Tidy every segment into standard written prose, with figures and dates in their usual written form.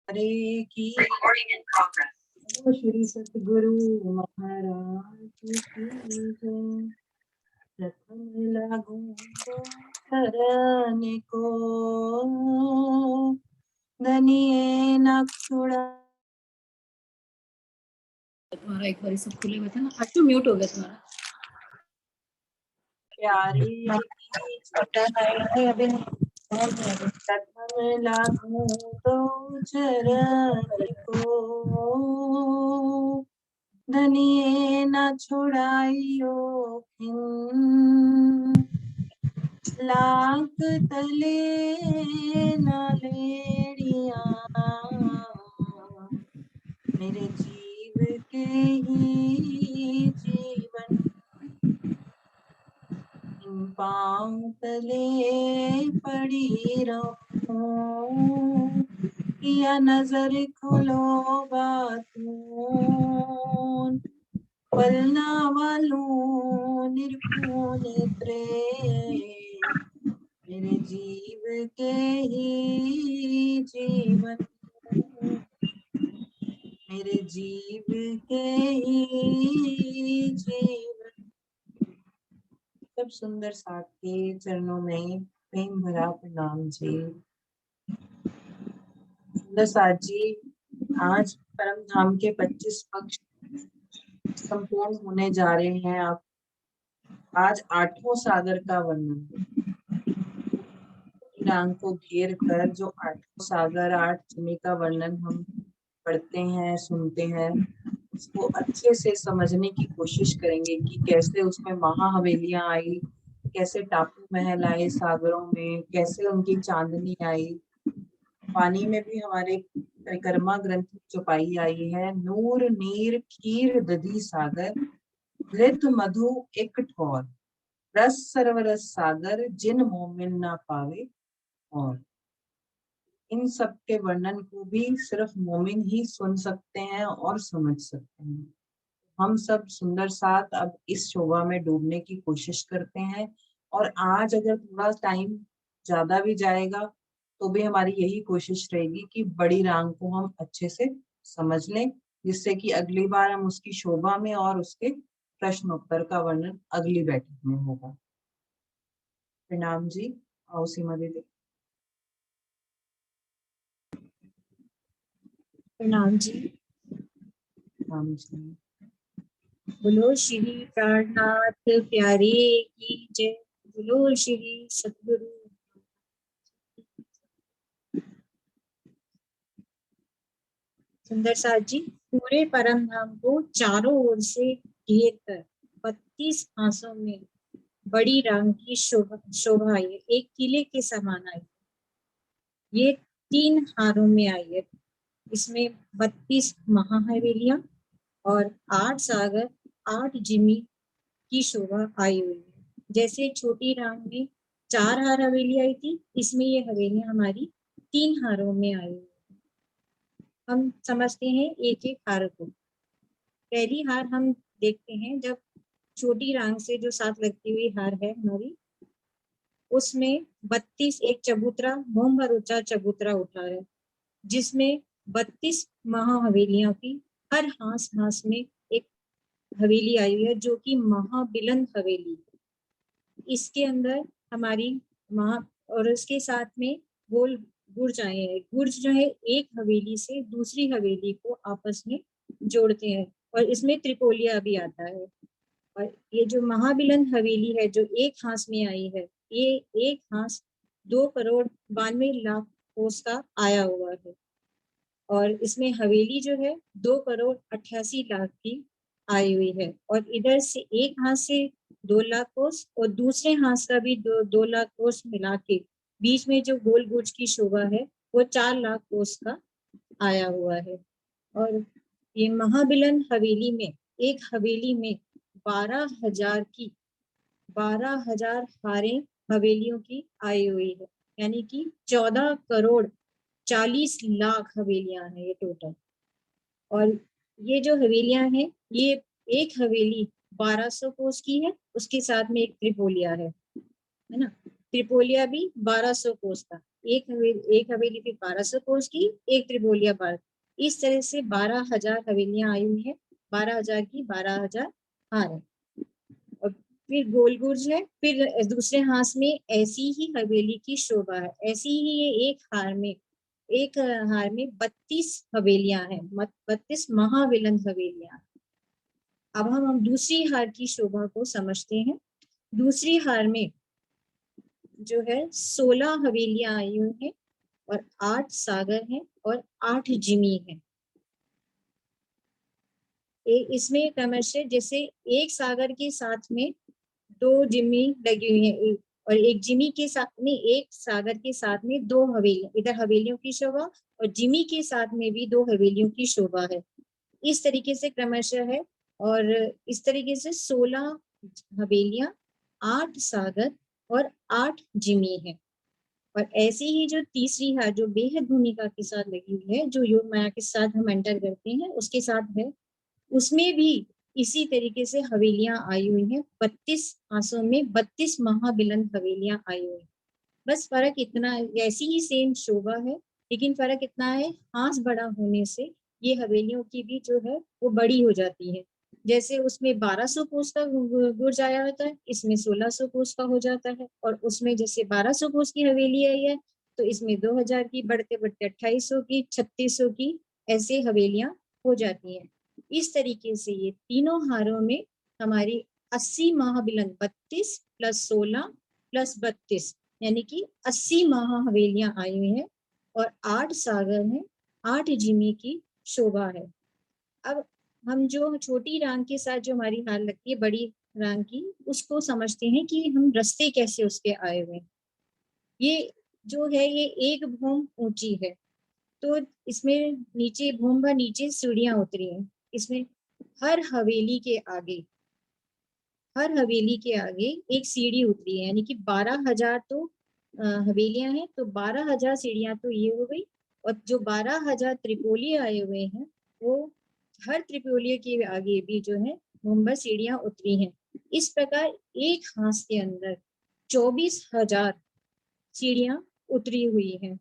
हरे की वो श्री सतगुरु महाराज की जय। प्रथम लागू तो शरण को धनिये न छुड़ा। तुम्हारा एक बार सब खुले हुए थे ना, आज तो म्यूट हो गया तुम्हारा। प्यारी छोटा है अभी। प्रथम लागू तो चरण को धनिये न छुड़ाइयो खिन। लाख तले न लेड़िया मेरे जीव के ही जीवन। इन पाँव तले पड़ी रहूं या नजर खोलो बातून। पलना वालों निरखून प्रेम मेरे जीव के ही जीवन। मेरे जीव के ही जीवन। सब सुंदर साथ के चरणों में प्रेम भरा प्रणाम जी। सुंदर साथ जी, आज परम धाम के 25 पक्ष संपूर्ण होने जा रहे हैं। आप आज 8वां सागर का वर्णन, राम को घेर कर जो 8वां सागर 8 जमी का वर्णन हम पढ़ते हैं, सुनते हैं, उसको अच्छे से समझने की कोशिश करेंगे कि कैसे उसमें महा हवेलियां आई, कैसे टापू महल आए सागरों में, कैसे उनकी चांदनी आई। पानी में भी हमारे परिक्रमा ग्रंथ में चौपाई आई है, नूर नीर खीर दधी सागर घृत मधु एक ठोर रस सरवरस सागर जिन मोमिन ना पावे। और इन सब के वर्णन को भी सिर्फ मोमिन ही सुन सकते हैं और समझ सकते हैं। हम सब सुंदर साथ अब इस शोभा में डूबने की कोशिश करते हैं। और आज अगर थोड़ा टाइम ज्यादा भी जाएगा तो भी हमारी यही कोशिश रहेगी कि बड़ी रांग को हम अच्छे से समझ लें, जिससे कि अगली बार हम उसकी शोभा में और उसके प्रश्नोत्तर का वर्णन अगली बैठक में होगा। प्रणाम जी। आओ सीमा दीदी। प्रणाम जी। प्रणाम जी। बोलो श्री प्राणनाथ प्यारे की जय। बोलो श्री सतगुरु। सुंदर साथ जी, पूरे परम धाम को चारों ओर से घेर कर 32 हाथों में बड़ी राम की शोभा है, एक किले के समान आई। ये 3 हारों में आई है। इसमें 32 महाहवेलियां और 8 सागर 8 जिमी की शोभा आई हुई है। जैसे छोटी राम में 4 हार हवेली आई थी, इसमें ये हवेलियां हमारी 3 हारों में आई हुई। हम समझते हैं एक एक हार को। पहली हार हम देखते हैं, जब छोटी रांग से जो साथ लगती हुई हार है हमारी, उसमें 32 एक चबूतरा मोम भर ऊंचा चबूतरा उठा है, जिसमें 32 महाहवेलियां की हर हांस हांस में एक हवेली आई हुई है, जो कि महाबिलंद हवेली। इसके अंदर हमारी और उसके साथ में गोल गुर्ज आए हैं। गुर्ज जो है एक हवेली से दूसरी हवेली को आपस में जोड़ते हैं, और इसमें त्रिपोलिया भी आता है। और ये जो महाबिलंद हवेली है जो एक हांस में आई है, ये एक हांस 2,92,00,000 कोस का आया हुआ है। और इसमें हवेली जो है 2,88,00,000 की आई हुई है। और इधर से एक हाथ से 2,00,000 कोस और दूसरे हाथ का भी 2,00,000 कोस मिला के बीच में जो गोल गुर्ज की शोभा है वो 4,00,000 कोस का आया हुआ है। और ये महाबिलन हवेली में, एक हवेली में 12,000 हारें हवेलियों की आई हुई है, यानी कि 14,40,00,000 हवेलियां हैं ये टोटल। और ये जो हवेलियां हैं, ये एक हवेली 1200 कोस की है, उसके साथ में एक त्रिपोलिया है ना। त्रिपोलिया भी 1200 कोस का, एक हवेली फिर 1200 कोस की, एक त्रिपोलिया 12। इस तरह से 12,000 हवेलियां आई हुई है। 12,000 की 12,000 हार है। और फिर गोल गुर्ज है। फिर दूसरे हाथ में ऐसी ही हवेली की शोभा है। ऐसी ही ये एक हार में 32 हवेलियां हैं, 32 महाविलंद हवेलियां। अब हम दूसरी हार की शोभा को समझते हैं। दूसरी हार में जो है 16 हवेलियां आई हुई हैं और 8 सागर हैं और 8 जिमी हैं। इसमें क्रमशः जैसे एक सागर के साथ में 2 जिमी लगी हुई है, और एक जिमी के साथ में, एक सागर के साथ में 2 हवेलियां, इधर हवेलियों की शोभा और जिमी के साथ में भी 2 हवेलियों की शोभा है। इस तरीके से क्रमशः है। और इस तरीके से 16 हवेलियां, 8 सागर और 8 जिमी है। और ऐसी ही जो तीसरी है, जो बेहद भूमिका के साथ लगी हुई है, जो योग माया के साथ हम एंटर करते हैं उसके साथ है, उसमें भी इसी तरीके से हवेलियां आई हुई हैं। 32 हाथों में 32 महाबिलंद हवेलियां आई हुई। बस फर्क इतना, ऐसी ही सेम शोभा है, लेकिन फर्क इतना है, हाथ बड़ा होने से ये हवेलियों की भी जो है वो बड़ी हो जाती है। जैसे उसमें 1200 कोस का गुर्ज आया होता है, इसमें 1600 कोस का हो जाता है। और उसमें जैसे 1200 कोस की हवेली आई है, तो इसमें 2000 की, बढ़ते बढ़ते 2800 की, 3600 की, ऐसे हवेलियां हो जाती हैं। इस तरीके से ये तीनों हारों में हमारी 80 महाबिलंद, 32 प्लस 16 प्लस 32, यानी कि 80 महाहवेलियां आई हुई हैं और 8 सागर हैं, 8 जिमी की शोभा है। अब हम जो छोटी रांग के साथ जो हमारी हार लगती है, बड़ी रांग की, उसको समझते हैं कि हम रास्ते कैसे उसके आए हुए। ये जो है ये एक भूम ऊंची है, तो इसमें नीचे भूम व नीचे सीढ़ियां उतरी हैं। इसमें हर हवेली के आगे, हर हवेली के आगे एक सीढ़ी उतरी है, यानी कि 12,000 तो हवेलियां हैं, तो 12,000 सीढ़ियां तो ये हो गई। और जो 12,000 त्रिपोली आए हुए हैं, वो हर त्रिपोलिये के आगे भी जो है मुंबई सीढ़ियां उतरी हैं। इस प्रकार एक हाथ के अंदर 24,000 सीढ़ियां उतरी हुई हैं।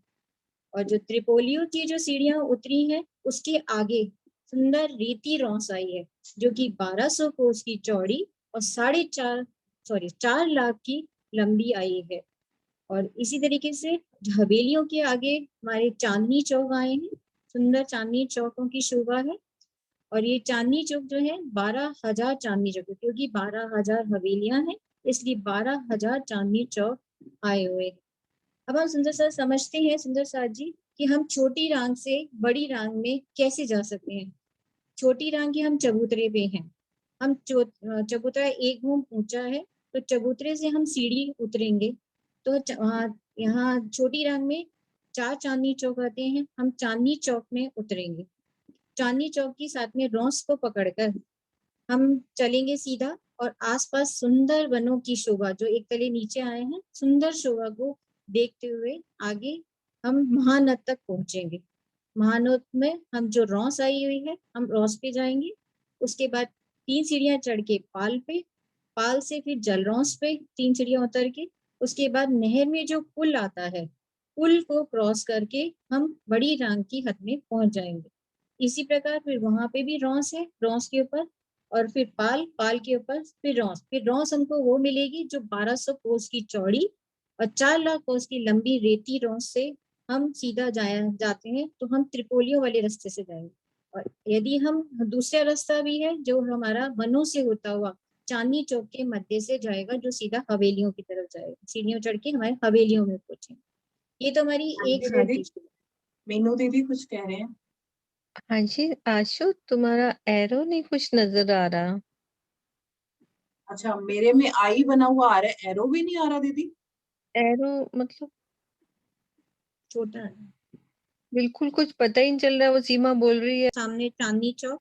और जो त्रिपोलियों की जो सीढ़ियां उतरी हैं, उसके आगे सुंदर रेती रोंसाई है, जो कि 1200 कोस की चौड़ी और 4 लाख की लंबी आई है। और इसी तरीके से हवेलियों के आगे हमारे चांदनी चौक आए हैं। सुंदर चांदनी चौकों की शोभा है। और ये चांदनी चौक जो है 12,000 चांदनी चौक, क्योंकि 12,000 हवेलियां हैं, इसलिए 12,000 चांदनी चौक आए हुए हैं। अब हम सुंदर सर समझते हैं, सुंदर साथ जी, कि हम छोटी रांग से बड़ी रांग में कैसे जा सकते हैं। छोटी रांग की हम चबूतरे पे हैं। हम चबूतरा एक घूम ऊंचा है, तो चबूतरे से हम सीढ़ी उतरेंगे, तो यहाँ छोटी रांग में 4 चांदनी चौक आते हैं। हम चांदनी चौक में उतरेंगे। चांदनी चौक की साथ में रॉस को पकड़कर हम चलेंगे सीधा, और आसपास सुंदर वनों की शोभा, जो एक तले नीचे आए हैं, सुंदर शोभा को देखते हुए आगे हम महानद तक पहुंचेंगे। महानद में हम जो रॉस आई हुई है, हम रॉस पे जाएंगे। उसके बाद 3 सीढ़ियां चढ़ के पाल पे, पाल से फिर जलरौस पे 3 सीढ़ियां उतर के, उसके बाद नहर में जो पुल आता है, पुल को क्रॉस करके हम बड़ी रांग की हद में पहुंच जाएंगे। इसी प्रकार फिर वहां पे भी रॉस है, रॉस के ऊपर, और फिर पाल, पाल के ऊपर फिर रॉस हमको वो मिलेगी जो 1200 कोस की चौड़ी और 4 लाख कोस की लंबी रेती रॉस से हम सीधा जाते हैं, तो हम त्रिपोलियों वाले रास्ते से जाएंगे। और यदि हम दूसरा रास्ता भी है जो हमारा वनों से होता हुआ चांदनी चौक के मध्य से जाएगा, जो सीधा हवेलियों की तरफ जाएगा, सीढ़ियों चढ़ के हमारे हवेलियों में पहुंचेंगे। ये तो हमारी हाँ एक जी हार दीदी, की। मीनू दीदी कुछ कह रहे हैं। हाँ जी, आशु तुम्हारा एरो नहीं कुछ नजर आ रहा। अच्छा, मेरे में आई बना हुआ आ रहा है, एरो भी नहीं आ रहा दीदी। एरो मतलब छोटा है। बिल्कुल कुछ पता ही नहीं चल रहा। वो सीमा बोल रही है सामने चांदनी चौक,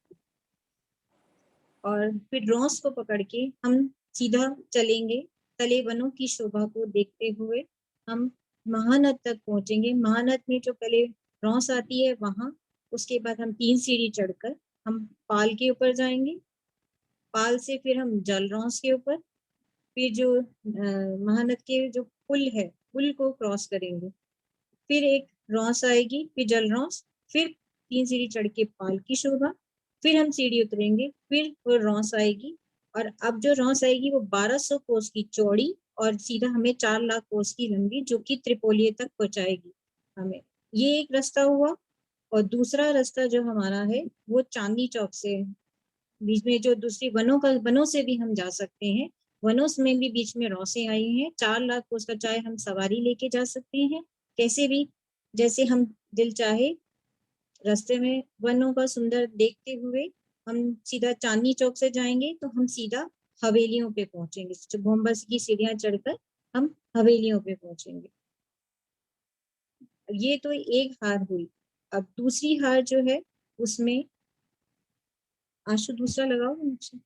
और फिर रॉस को पकड़ के हम सीधा चलेंगे। तले वनों की शोभा को देखते हुए हम महानद तक पहुंचेंगे। महानद में जो पहले रॉस आती है वहां, उसके बाद हम 3 सीढ़ी चढ़कर हम पाल के ऊपर जाएंगे। पाल से फिर हम जल रॉस के ऊपर, फिर जो महानद के जो पुल है, पुल को क्रॉस करेंगे। फिर एक रौस आएगी, फिर जल रौस, फिर 3 सीढ़ी चढ़ के पाल की शोभा, फिर हम सीढ़ी उतरेंगे, फिर वो रौस आएगी। और अब जो रौस आएगी वो 1200 कोस की चौड़ी और सीधा हमें 4 लाख कोस की लंबी, जो कि त्रिपोलिये तक पहुंचाएगी हमें। ये एक रास्ता हुआ। और दूसरा रास्ता जो हमारा है वो चांदनी चौक से है। बीच में जो दूसरी वनों से भी हम जा सकते हैं। वनों में भी बीच में रौसे आई हैं। 4 लाख कोस का चाहे हम सवारी लेके जा सकते हैं, कैसे भी, जैसे हम दिल चाहे। रास्ते में वनों का सुंदर देखते हुए हम सीधा चांदनी चौक से जाएंगे तो हम सीधा हवेलियों पे पहुंचेंगे। गोम्बस की सीढ़ियां चढ़कर हम हवेलियों पे पहुंचेंगे। ये तो एक हार हुई। अब दूसरी हार जो है उसमें आशु दूसरा लगाओ मुझसे।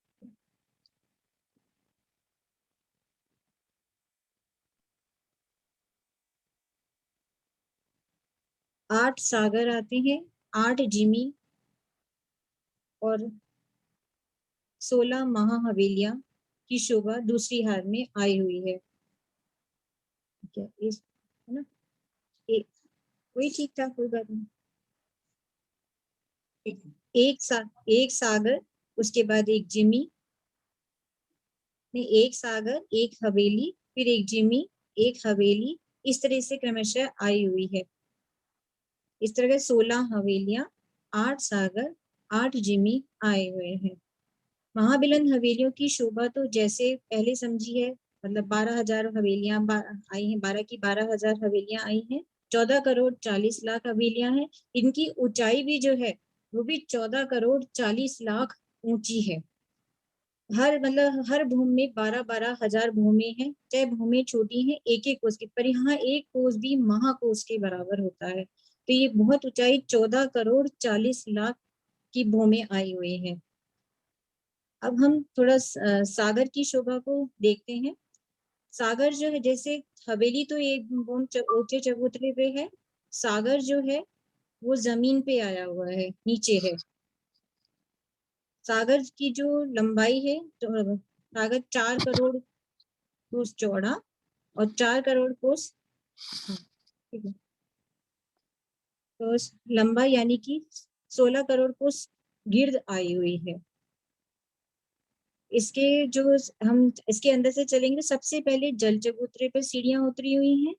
8 सागर आते हैं, 8 जिमी और 16 महाहवेलियां की शोभा दूसरी हार में आई हुई है। क्या इस, है ना, एक वही ठीक ठाक, कोई बात नहीं। एक सागर, उसके बाद एक जिमी, नहीं, एक सागर, एक हवेली, फिर एक जिमी, एक हवेली, इस तरह से क्रमशः आई हुई है। इस तरह के 16 हवेलियां, 8 सागर, 8 जिमी आए हुए हैं। महाबिलन हवेलियों की शोभा तो जैसे पहले समझी है, मतलब 12,000 हवेलियां आई हैं, 12 की 12,000 हवेलियां आई हैं। 14 करोड़ 40 लाख हवेलियां हैं। इनकी ऊंचाई भी जो है वो भी 14 करोड़ 40 लाख ऊंची है। हर भूमि में 12,000 भूमि है, चाहे भूमि छोटी है, एक एक कोस की, पर यहाँ एक कोस भी महाकोस के बराबर होता है। तो ये बहुत ऊंचाई 14 करोड़ 40 लाख की भूमि आई हुई है। अब हम थोड़ा सागर की शोभा को देखते हैं। सागर जो है, जैसे हवेली तो एक ऊंचे चबूतरे पे है, सागर जो है वो जमीन पे आया हुआ है, नीचे है। सागर की जो लंबाई है, तो सागर 4 करोड़ कोस चौड़ा और 4 करोड़ कोस, हाँ, ठीक है, तो लंबा, यानी कि 16 करोड़ कोस गिर्द आई हुई है। इसके जो हम इसके अंदर से चलेंगे तो सबसे पहले जल चबूतरे पर सीढ़ियां उतरी हुई हैं,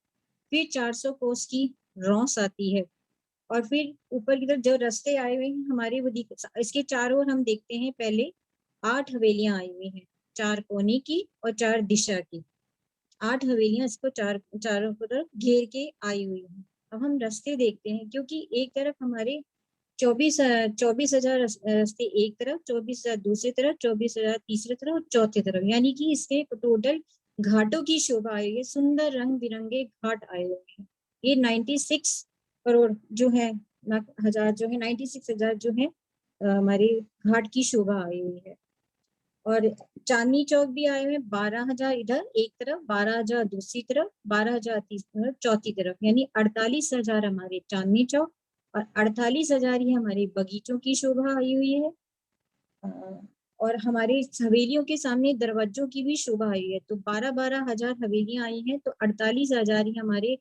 फिर 400 कोस की रौस आती है, और फिर ऊपर की तरफ जो रास्ते आए हुए हैं हमारे वो इसके चारों ओर हम देखते हैं। पहले 8 हवेलियां आई हुई हैं, 4 कोने की और 4 दिशा की। 8 हवेलियां इसको चारों तरफ घेर के आई हुई हैं। अब हम रास्ते देखते हैं, क्योंकि एक तरफ हमारे 24,000 रास्ते एक तरफ, 24,000 दूसरी तरफ, 24,000 तीसरी तरफ और चौथी तरफ, यानी कि इसके टोटल घाटों की शोभा आई है। सुंदर रंग बिरंगे घाट आए हुए हैं। ये 96 करोड़ जो है, हजार जो है, 96,000 जो है हमारे घाट की शोभा आई हुई है। और चांदनी चौक भी आए हुए हैं, 12,000 इधर एक तरफ, 12,000 दूसरी तरफ, 12,000 तीसरी तरफ, चौथी तरफ, यानी 48,000 हमारे चांदनी चौक और 48,000 ही हमारे बगीचों की शोभा आई हुई है। और हमारे हवेलियों के सामने दरवाजों की भी शोभा आई है। तो 12,000 हवेलियां आई हैं, तो 48,000 ही हमारे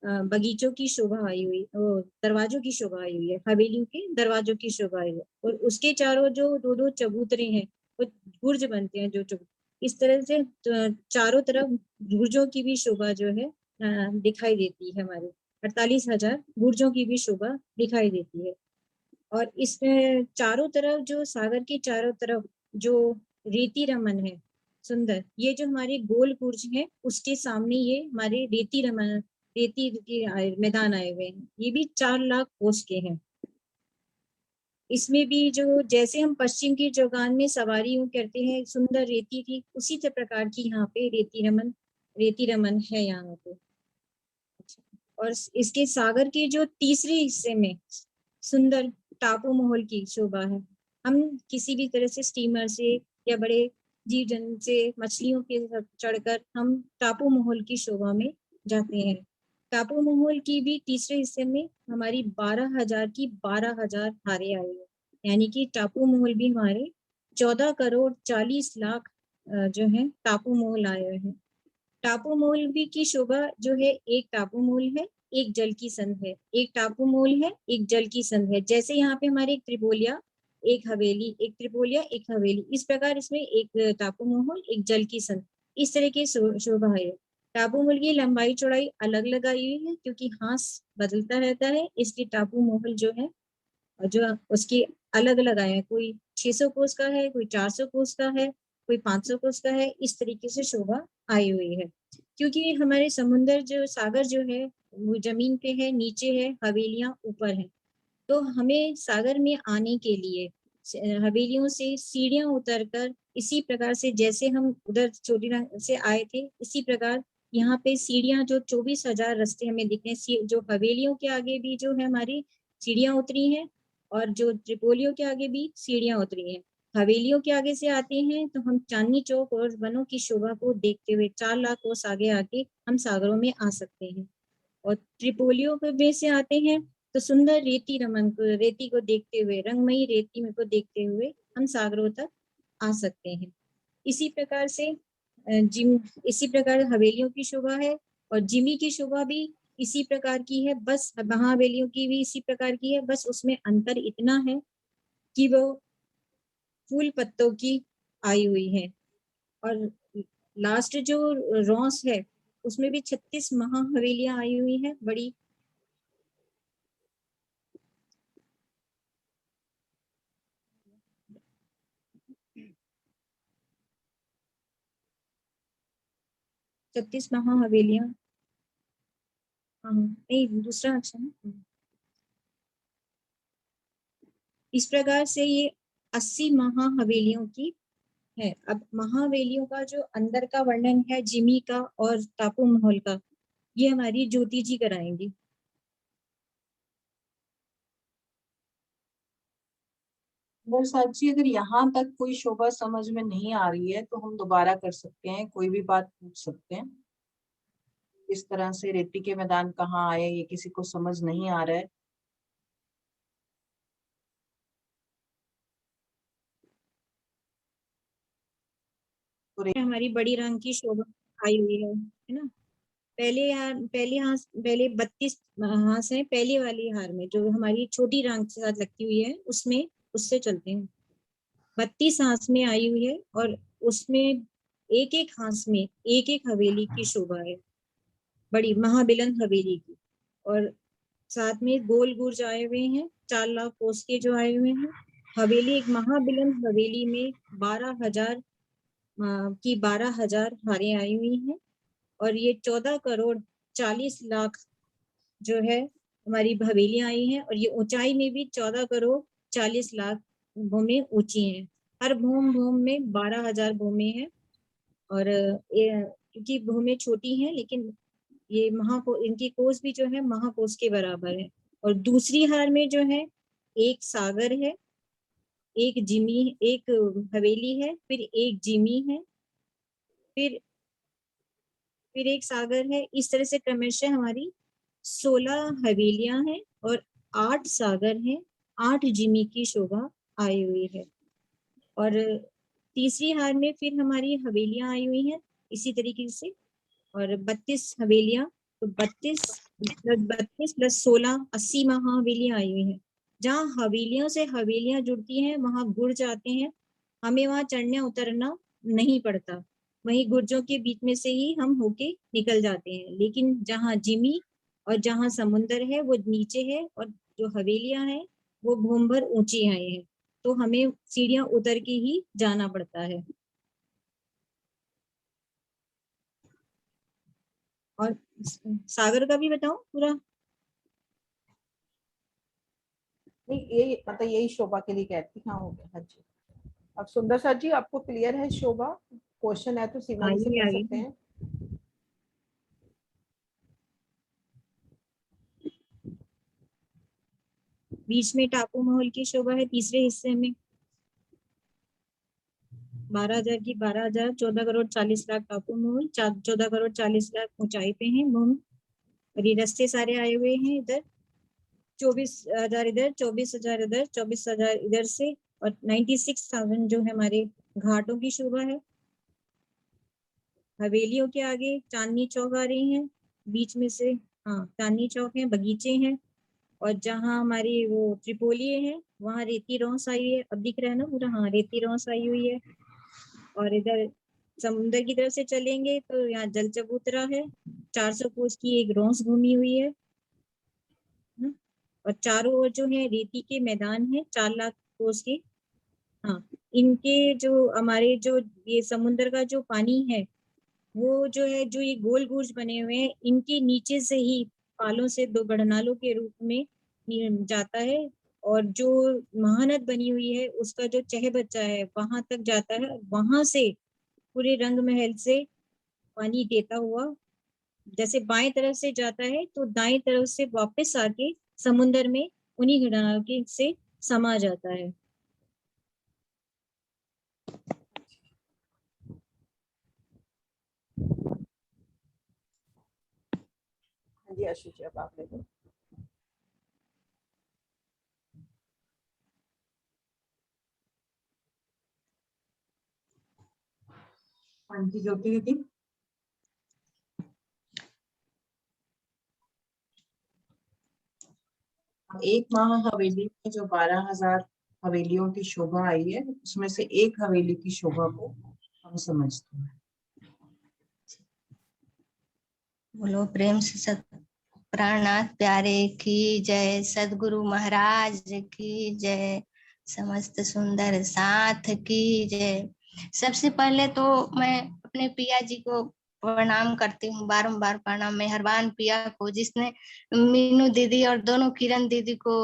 बगीचों की शोभा आई हुई, दरवाजों की शोभा आई हुई है, हवेलियों के दरवाजों की शोभा आई है। और उसके चारों जो दो दो चबूतरे हैं, वो बुर्ज बनते हैं, जो इस तरह से चारों तरफ बुर्जों की भी शोभा जो है दिखाई देती है। हमारे 48,000 बुर्जों की भी शोभा दिखाई देती है। और इसमें चारों तरफ, जो सागर के चारों तरफ जो रेती रमन है सुंदर, ये जो हमारे गोल बुर्ज है उसके सामने ये हमारे रेती रमन, रेती के मैदान आए हुए हैं। ये भी 4 लाख कोस के हैं। इसमें भी जो जैसे हम पश्चिम की चौगान में सवारी करते हैं सुंदर रेती की, उसी प्रकार की यहाँ पे रेती रमन है यहाँ पे। और इसके सागर के जो तीसरे हिस्से में सुंदर टापू महल की शोभा है। हम किसी भी तरह से स्टीमर से या बड़े जीव जंतु से मछलियों के चढ़कर हम टापू महल की शोभा में जाते हैं। टापू महल की भी तीसरे हिस्से में हमारी 12,000 की 12,000 हारे आए हैं, यानी कि टापू महल भी हमारे 14 करोड़ 40 लाख जो है टापू महल आए हैं। टापू महल भी की शोभा जो है, एक टापू महल है, एक जल की संध है, एक टापू मोल है, एक जल की संध है। जैसे यहाँ पे हमारे एक त्रिपोलिया, एक हवेली, एक त्रिपोलिया, एक हवेली, इस प्रकार इसमें एक टापू मोहल, एक जल की संध, इस तरह की शोभा है। टापू मोहल की लंबाई चौड़ाई अलग लगाई हुई है क्योंकि हांस बदलता रहता है, इसलिए टापू मोहल जो है जो उसकी अलग अलग आए हैं, कोई 600 कोस का है, कोई 400 कोस का है, कोई 500 कोस का है, इस तरीके से शोभा आई हुई है। क्योंकि हमारे समुद्र जो सागर जो है वो जमीन पे है, नीचे है, हवेलियां ऊपर है, तो हमें सागर में आने के लिए हवेलियों से सीढ़ियां उतरकर, इसी प्रकार से जैसे हम उधर चोटीला से आए थे, इसी प्रकार यहाँ पे सीढ़ियां जो 24,000 रास्ते हमें दिख रहे हैं, जो हवेलियों के आगे भी जो है हमारी सीढ़ियां उतरी हैं, और जो त्रिपोलियों के आगे भी सीढ़ियां उतरी हैं। हवेलियों के आगे से आते हैं तो हम चांदनी चौक और वनों की शोभा को देखते हुए 4 लाख कोस आगे आके हम सागरों में आ सकते हैं। और त्रिपोलियों में से आते हैं तो सुंदर रेती रमन को, रेती को देखते हुए, रंगमयी रेती में को देखते हुए हम सागरों तक आ सकते हैं। इसी प्रकार से इसी प्रकार हवेलियों की शोभा है, और जिमी की शोभा भी इसी प्रकार की है, बस महाहवेलियों की भी इसी प्रकार की है, बस उसमें अंतर इतना है कि वो फूल पत्तों की आई हुई है। और लास्ट जो रॉस है उसमें भी 36 महाहवेलियां आई हुई है, बड़ी। छत्तीस महाहवेलियां, हाँ नहीं, दूसरा ऑप्शन है। इस प्रकार से ये 80 महाहवेलियों की है। अब महाहवेलियों का जो अंदर का वर्णन है जिमी का और टापू महल का, ये हमारी ज्योति जी कराएंगी। साक्षी, अगर यहाँ तक कोई शोभा समझ में नहीं आ रही है तो हम दोबारा कर सकते हैं, कोई भी बात पूछ सकते हैं। इस तरह से रेती के मैदान कहाँ आए, ये किसी को समझ नहीं आ रहा है। तो हमारी बड़ी रंग की शोभा आई हुई है ना। पहले 32 हाथ है, पहले वाली हार में जो हमारी छोटी रंग के साथ लगती हुई है उसमें, उससे चलते हैं। 32 हाथ में आई हुई है, और उसमें एक एक हाथ में एक एक हवेली की शोभा है, बड़ी महाबिलन हवेली की। और साथ में गोल गुर्ज आए हुए हैं, 4 लाख कोस के जो आए हुए हैं। हवेली, एक महाबिलन हवेली में 12,000 की 12,000 हारें आई हुई हैं। और ये 14 करोड़ 40 लाख जो है हमारी हवेलियां आई हैं, और ये ऊंचाई में भी 14 करोड़ 40 लाख भूमि ऊंची हैं। हर भूम में 12,000 भूमि है। और क्योंकि भूमि छोटी है, लेकिन ये इनकी कोस भी जो है महाकोस के बराबर है। और दूसरी हार में जो है एक सागर है, एक जिमी, एक हवेली है, फिर एक जिमी है, फिर एक सागर है। इस तरह से क्रमशः हमारी 16 हवेलियां हैं और 8 सागर हैं, 8 जिमी की शोभा आई हुई है। और तीसरी हार में फिर हमारी हवेलियां आई हुई हैं इसी तरीके से, और 32 हवेलियां, तो 32 प्लस 16, 80 महाहवेलियां आई हुई हैं। जहाँ हवेलियों से हवेलियां जुड़ती हैं वहां गुर्ज आते हैं, हमें वहां चढ़ना उतरना नहीं पड़ता, वहीं गुर्जों के बीच में से ही हम होके निकल जाते हैं। लेकिन जहाँ जिमी और जहाँ समुंदर है वो नीचे है, और जो हवेलियां हैं वो भूम भर ऊंची हैं, तो हमें सीढ़ियां उतर के ही जाना पड़ता है। और सागर का भी बताओ पूरा। नहीं, यही मतलब यही शोभा के लिए कहती। हाँ हो गया। हाँ जी, अब सुंदर सर जी आपको क्लियर है शोभा? क्वेश्चन है तो सीमा जी से आगे कर आगे सकते हैं। बीच में टापू महल की शोभा है, तीसरे हिस्से में 12,000 की 12,000, 14 करोड़ 40 लाख टापू महल, 14 करोड़ 40 लाख ऊंचाई पे है भूमि। और ये रास्ते सारे आए हुए हैं इधर, 24,000 इधर, 24,000 इधर, 24,000 इधर से, और 96,000 जो है हमारे घाटों की शोभा है। हवेलियों के आगे चांदनी चौक आ रही है, बीच में से हाँ, चांदनी चौक है, बगीचे हैं, और जहाँ हमारी वो त्रिपोली है वहाँ रेती रौस आई है। अब दिख रहा है ना पूरा? हाँ, रेती रौस आई हुई है। और इधर समुद्र की तरफ से चलेंगे तो यहाँ जल चबूतरा है, 400 कोस की एक रौस घूमी हुई है। और चारों ओर जो है रेती के मैदान है, 4 लाख कोस के। हाँ, इनके जो हमारे जो ये समुद्र का जो पानी है वो जो है, जो ये गोल गुर्ज बने हुए हैं, इनके नीचे से ही पालों से 2 गढ़नालों के रूप में जाता है। और जो महानद बनी हुई है उसका जो चह बच्चा है वहां तक जाता है। वहां से पूरे रंग महल से पानी देता हुआ जैसे बाएं तरफ से जाता है तो दाएं तरफ से वापस आके समुन्द्र में उन्हीं गढ़नालों के से समा जाता है। हाँ जी आशीष जी, अब आप ले लो। हाँ जी ज्योति दीदी। एक माह हवेली में जो 12,000 हवेलियों की शोभा आई है, उसमें से एक हवेली की शोभा को हम समझते हैं। बोलो प्रेम से सत प्राणनाथ प्यारे की जय, सदगुरु महाराज की जय, समस्त सुंदर साथ की जय। सबसे पहले तो मैं अपने पिया जी को प्रणाम करती हूँ, बारंबार प्रणाम। मेहरबान पिया को, जिसने मीनू दीदी और दोनों किरण दीदी को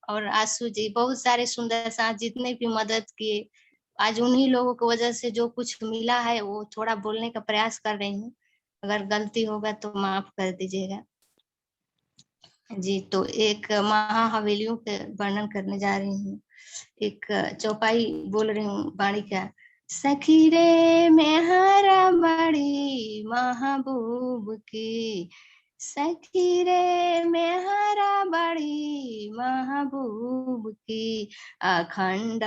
और आशु जी, बहुत सारे सुंदर साथ जितने भी मदद किए, आज उन्हीं लोगों की वजह से जो कुछ मिला है वो थोड़ा बोलने का प्रयास कर रही हूँ। अगर गलती होगा तो माफ कर दीजिएगा जी। तो एक महाहवेलियों के वर्णन करने जा रही हूँ। एक चौपाई बोल रही हूँ बाणी का। सखी रे मेहरा बड़ी महबूब की, सखी रे मेहरा बड़ी महबूब की, अखंड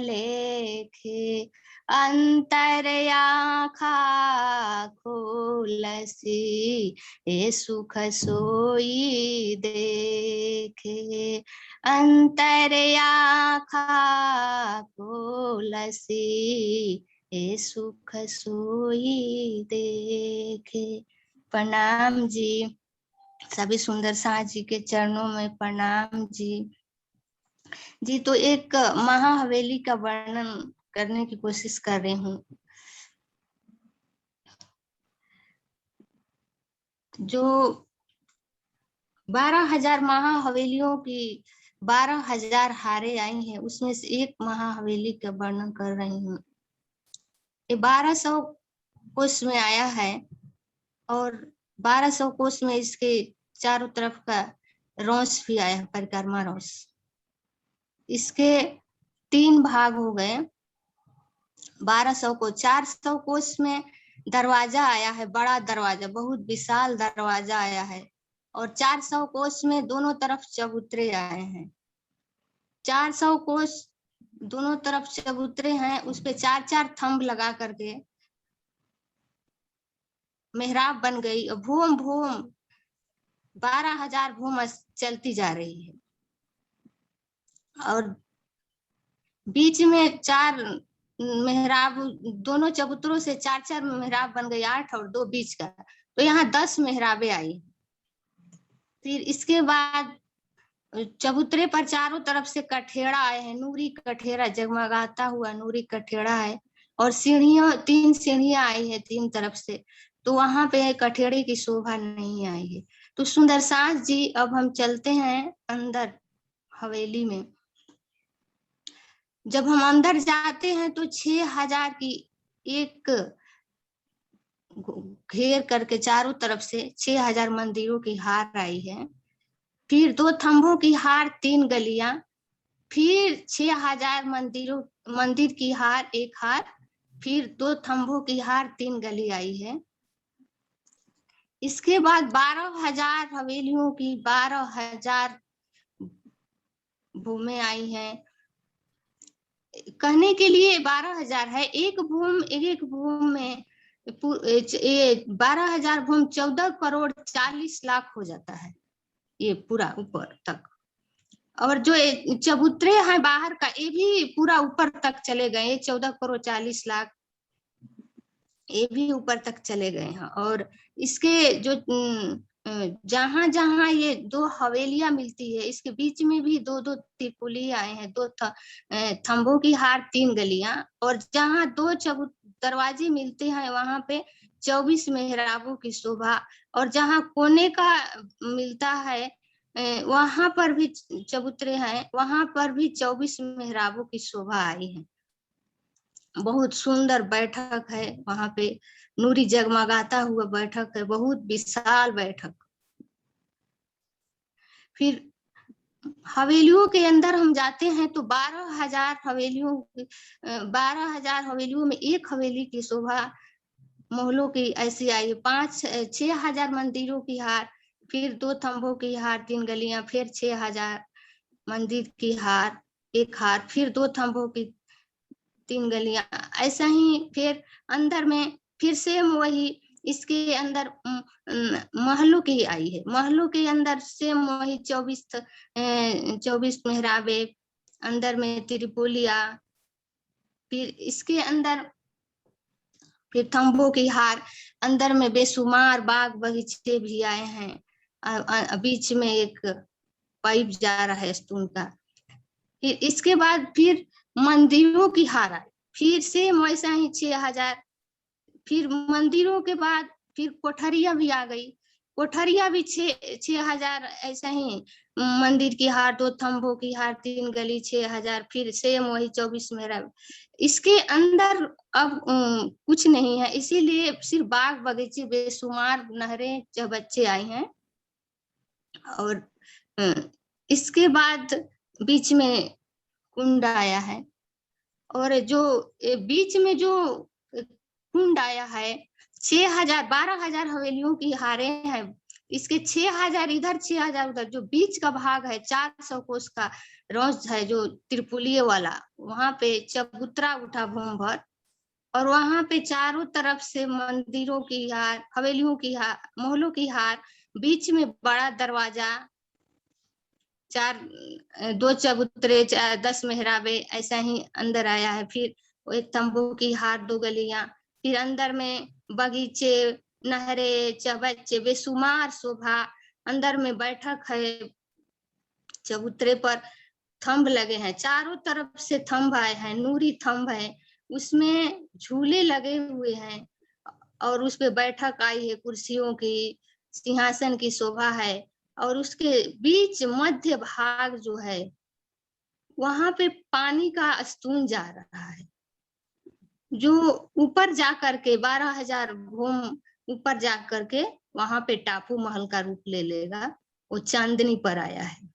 लेखे अंतर आँखा खोलसी, ए सुख सोई देखे, अंतर आँखा खोलसी, ए सुख सोई देखे। प्रणाम जी, सभी सुंदर साथ जी के चरणों में प्रणाम जी। जी तो एक महाहवेली का वर्णन करने की कोशिश कर रही हूँ। जो 12,000 महाहवेलियों की 12,000 हारे आई हैं, उसमें से एक महाहवेली का वर्णन कर रही हूँ। ये 1200 कोष में आया है और 1200 कोष में इसके चारों तरफ का रोस भी आया है, परिक्रमा रोस। इसके 3 भाग हो गए। 1200 को 400 कोष में दरवाजा आया है, बड़ा दरवाजा, बहुत विशाल दरवाजा आया है। और 400 कोष में दोनों तरफ चबूतरे आए हैं। 400 कोष दोनों तरफ चबूतरे हैं, उस पे 4-4 थंब लगा करके मेहराब बन गई। भूम भूम 12,000 भूम चलती जा रही है। और बीच में 4 मेहराब, दोनों चबूतरों से 4-4 मेहराब बन गई, 8 और 2 बीच का, तो यहाँ 10 मेहराबें आई। फिर इसके बाद चबूतरे पर चारों तरफ से कठेड़ा आए हैं, नूरी कठेड़ा, जगमगाता हुआ नूरी कठेड़ा है। और सीढ़ियां, 3 सीढ़ियां आई है 3 तरफ से, तो वहां पे कठेड़े की शोभा नहीं आई है। तो सुंदर सास जी, अब हम चलते हैं अंदर हवेली में। जब हम अंदर जाते हैं तो 6,000 की एक घेर करके चारों तरफ से 6,000 मंदिरों की हार आई है। फिर 2 थंभों की हार, 3 गलियां, फिर 6,000 मंदिर की हार, एक हार, फिर 2 थंभों की हार, 3 गली आई है। इसके बाद 12,000 हवेलियों की 12,000 भूमें आई हैं। कहने के लिए 12,000 है, एक भूम में ये 12,000 भूम 14 करोड़ 40 लाख हो जाता है ये पूरा ऊपर तक। और जो चबूतरे हैं बाहर का ये भी पूरा ऊपर तक चले गए, ये 14 करोड़ 40 लाख ये भी ऊपर तक चले गए हैं। और इसके जो जहां जहां ये 2 हवेलियां मिलती है इसके बीच में भी 2-2 त्रिपुली आए हैं, 2 थंबों की हार 3 गलियां, और जहां 2 दरवाजे मिलते हैं वहां पे 24 मेहराबों की शोभा, और जहां कोने का मिलता है वहां पर भी चबूतरे हैं, वहां पर भी 24 मेहराबों की शोभा आई है। बहुत सुंदर बैठक है वहां पे, नूरी जगमगाता हुआ बैठक है, बहुत विशाल बैठक। फिर हवेलियों के अंदर हम जाते हैं तो 12,000 हवेलियों में एक हवेली की शोभा महलों की ऐसी आई, 5-6 हजार मंदिरों की हार, फिर 2 थंबों की हार 3 गलियां, फिर 6,000 मंदिर की हार एक हार, फिर 2 थंबों की 3 गलियां, ऐसा ही फिर अंदर में फिर से वही इसके अंदर महलों की आई है, महलों के अंदर से वही 24 मेहराबे, अंदर में त्रिपोलिया, फिर इसके अंदर फिर थंबों की हार, अंदर में बेशुमार बाग बगीचे भी आए हैं, बीच में एक पाइप जा रहा है स्टोन का। फिर इसके बाद फिर मंदिरों की हार आई, फिर से वैसा ही 6,000, फिर मंदिरों के बाद फिर कोठरिया भी आ गई, कोठरिया भी 6,000 ऐसा ही मंदिर की हार, 2 थंबों की हार 3 गली 6,000, फिर सेम वही 24 मेहराब। इसके अंदर अब कुछ नहीं है, इसीलिए सिर्फ बाग बगीचे बेशुमार नहरें चबच्चे आए हैं। और इसके बाद बीच में कुंड आया है, और जो बीच में जो कुंड आया है 12,000 हवेलियों की हारे हैं, इसके 6,000 इधर 6,000 उधर, जो बीच का भाग है 400 कोस का रोज है जो त्रिपुलिये वाला, वहां पे चबूतरा उठा भूम भर, और वहां पे चारों तरफ से मंदिरों की हार, हवेलियों की हार, महलों की हार, बीच में बड़ा दरवाजा, 2 चबूतरे 10 मेहराबे ऐसा ही अंदर आया है। फिर एक तंबू की हार 2 गलियां, फिर अंदर में बगीचे नहरे चबच्चे बेशुमार शोभा, अंदर में बैठक है, चबूतरे पर थंब लगे हैं, चारों तरफ से थंब आए हैं, नूरी थंब है, उसमें झूले लगे हुए हैं, और उस पे बैठक आई है, कुर्सियों की सिंहासन की शोभा है, और उसके बीच मध्य भाग जो है वहां पे पानी का स्तून जा रहा है, जो ऊपर जा करके 12,000 घूम ऊपर जा करके वहां पे टापू महल का रूप ले लेगा, वो चांदनी पर आया है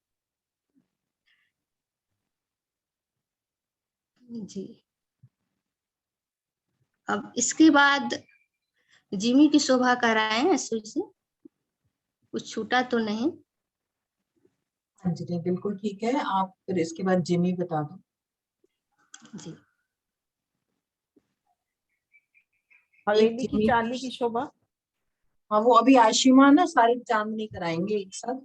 जी। अब इसके बाद जिमी की शोभा कराए हैं से, कुछ छूटा तो नहीं? हाँ जी नहीं, बिल्कुल ठीक है, आप फिर इसके बाद जिमी बता दो जी। हवेली की जिमी चांदनी की शोभा, हाँ वो अभी आशिमा ना सारी चांदनी कराएंगे एक साथ,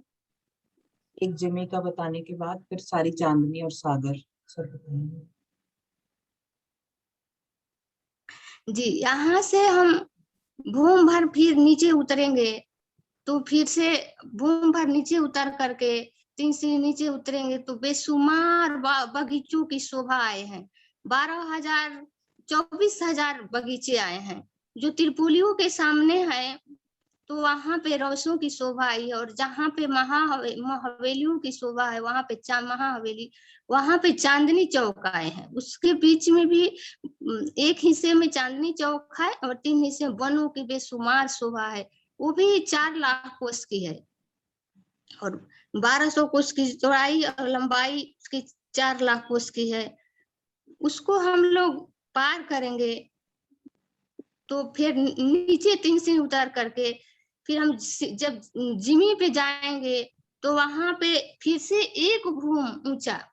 एक जिमी का बताने के बाद फिर सारी चांदनी और सागर सब बताएंगे। जी, यहाँ से हम भूम भर फिर नीचे उतरेंगे, तो फिर से भूम भर नीचे उतर करके 3 सीढ़ी नीचे उतरेंगे तो बेशुमार बगीचों की शोभा आए हैं, 12,000 24,000 बगीचे आए हैं, जो त्रिपुलियों के सामने है तो वहां पे रोशों की शोभा आई है, और जहाँ पे हवेलियों की शोभा है वहां पे महा हवेली, वहां पे चांदनी चौक आए हैं, उसके बीच में भी एक हिस्से में चांदनी चौक है और 3 हिस्से में वनों की बेशुमार शोभा है, वो भी 4 लाख कोस की है, और 1200 कोस की चौड़ाई और लंबाई उसकी 4 लाख कोस की है। उसको हम लोग पार करेंगे तो फिर नीचे 3 सीढ़ी उतार करके फिर हम जब जिमी पे जाएंगे तो वहां पे फिर से एक भूम ऊंचा,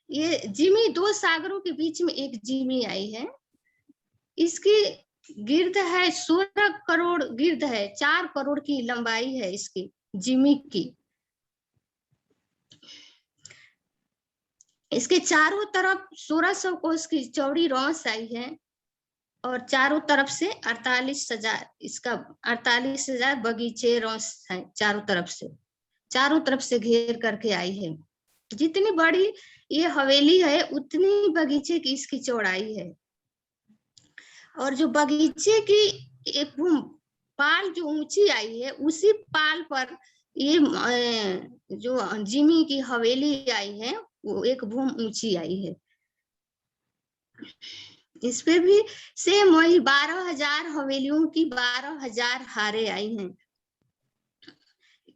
ये जिमी 2 सागरों के बीच में एक जिमी आई है, इसकी गिर्द है 16 करोड़ गिर्द है, 4 करोड़ की लंबाई है इसकी जिमी की। इसके चारों तरफ 1600 कोस की चौड़ी रौस आई है और चारों तरफ से 48,000 इसका 48,000 बगीचे रौस है, चारों तरफ से घेर करके आई है। जितनी बड़ी ये हवेली है उतनी बगीचे की इसकी चौड़ाई है। और जो बगीचे की एक पाल जो ऊंची आई है, उसी पाल पर ये जो जिमी की हवेली आई है वो एक भूम ऊंची आई है। इस पे भी सेम वही 12,000 हवेलियों की 12,000 हारे आई हैं।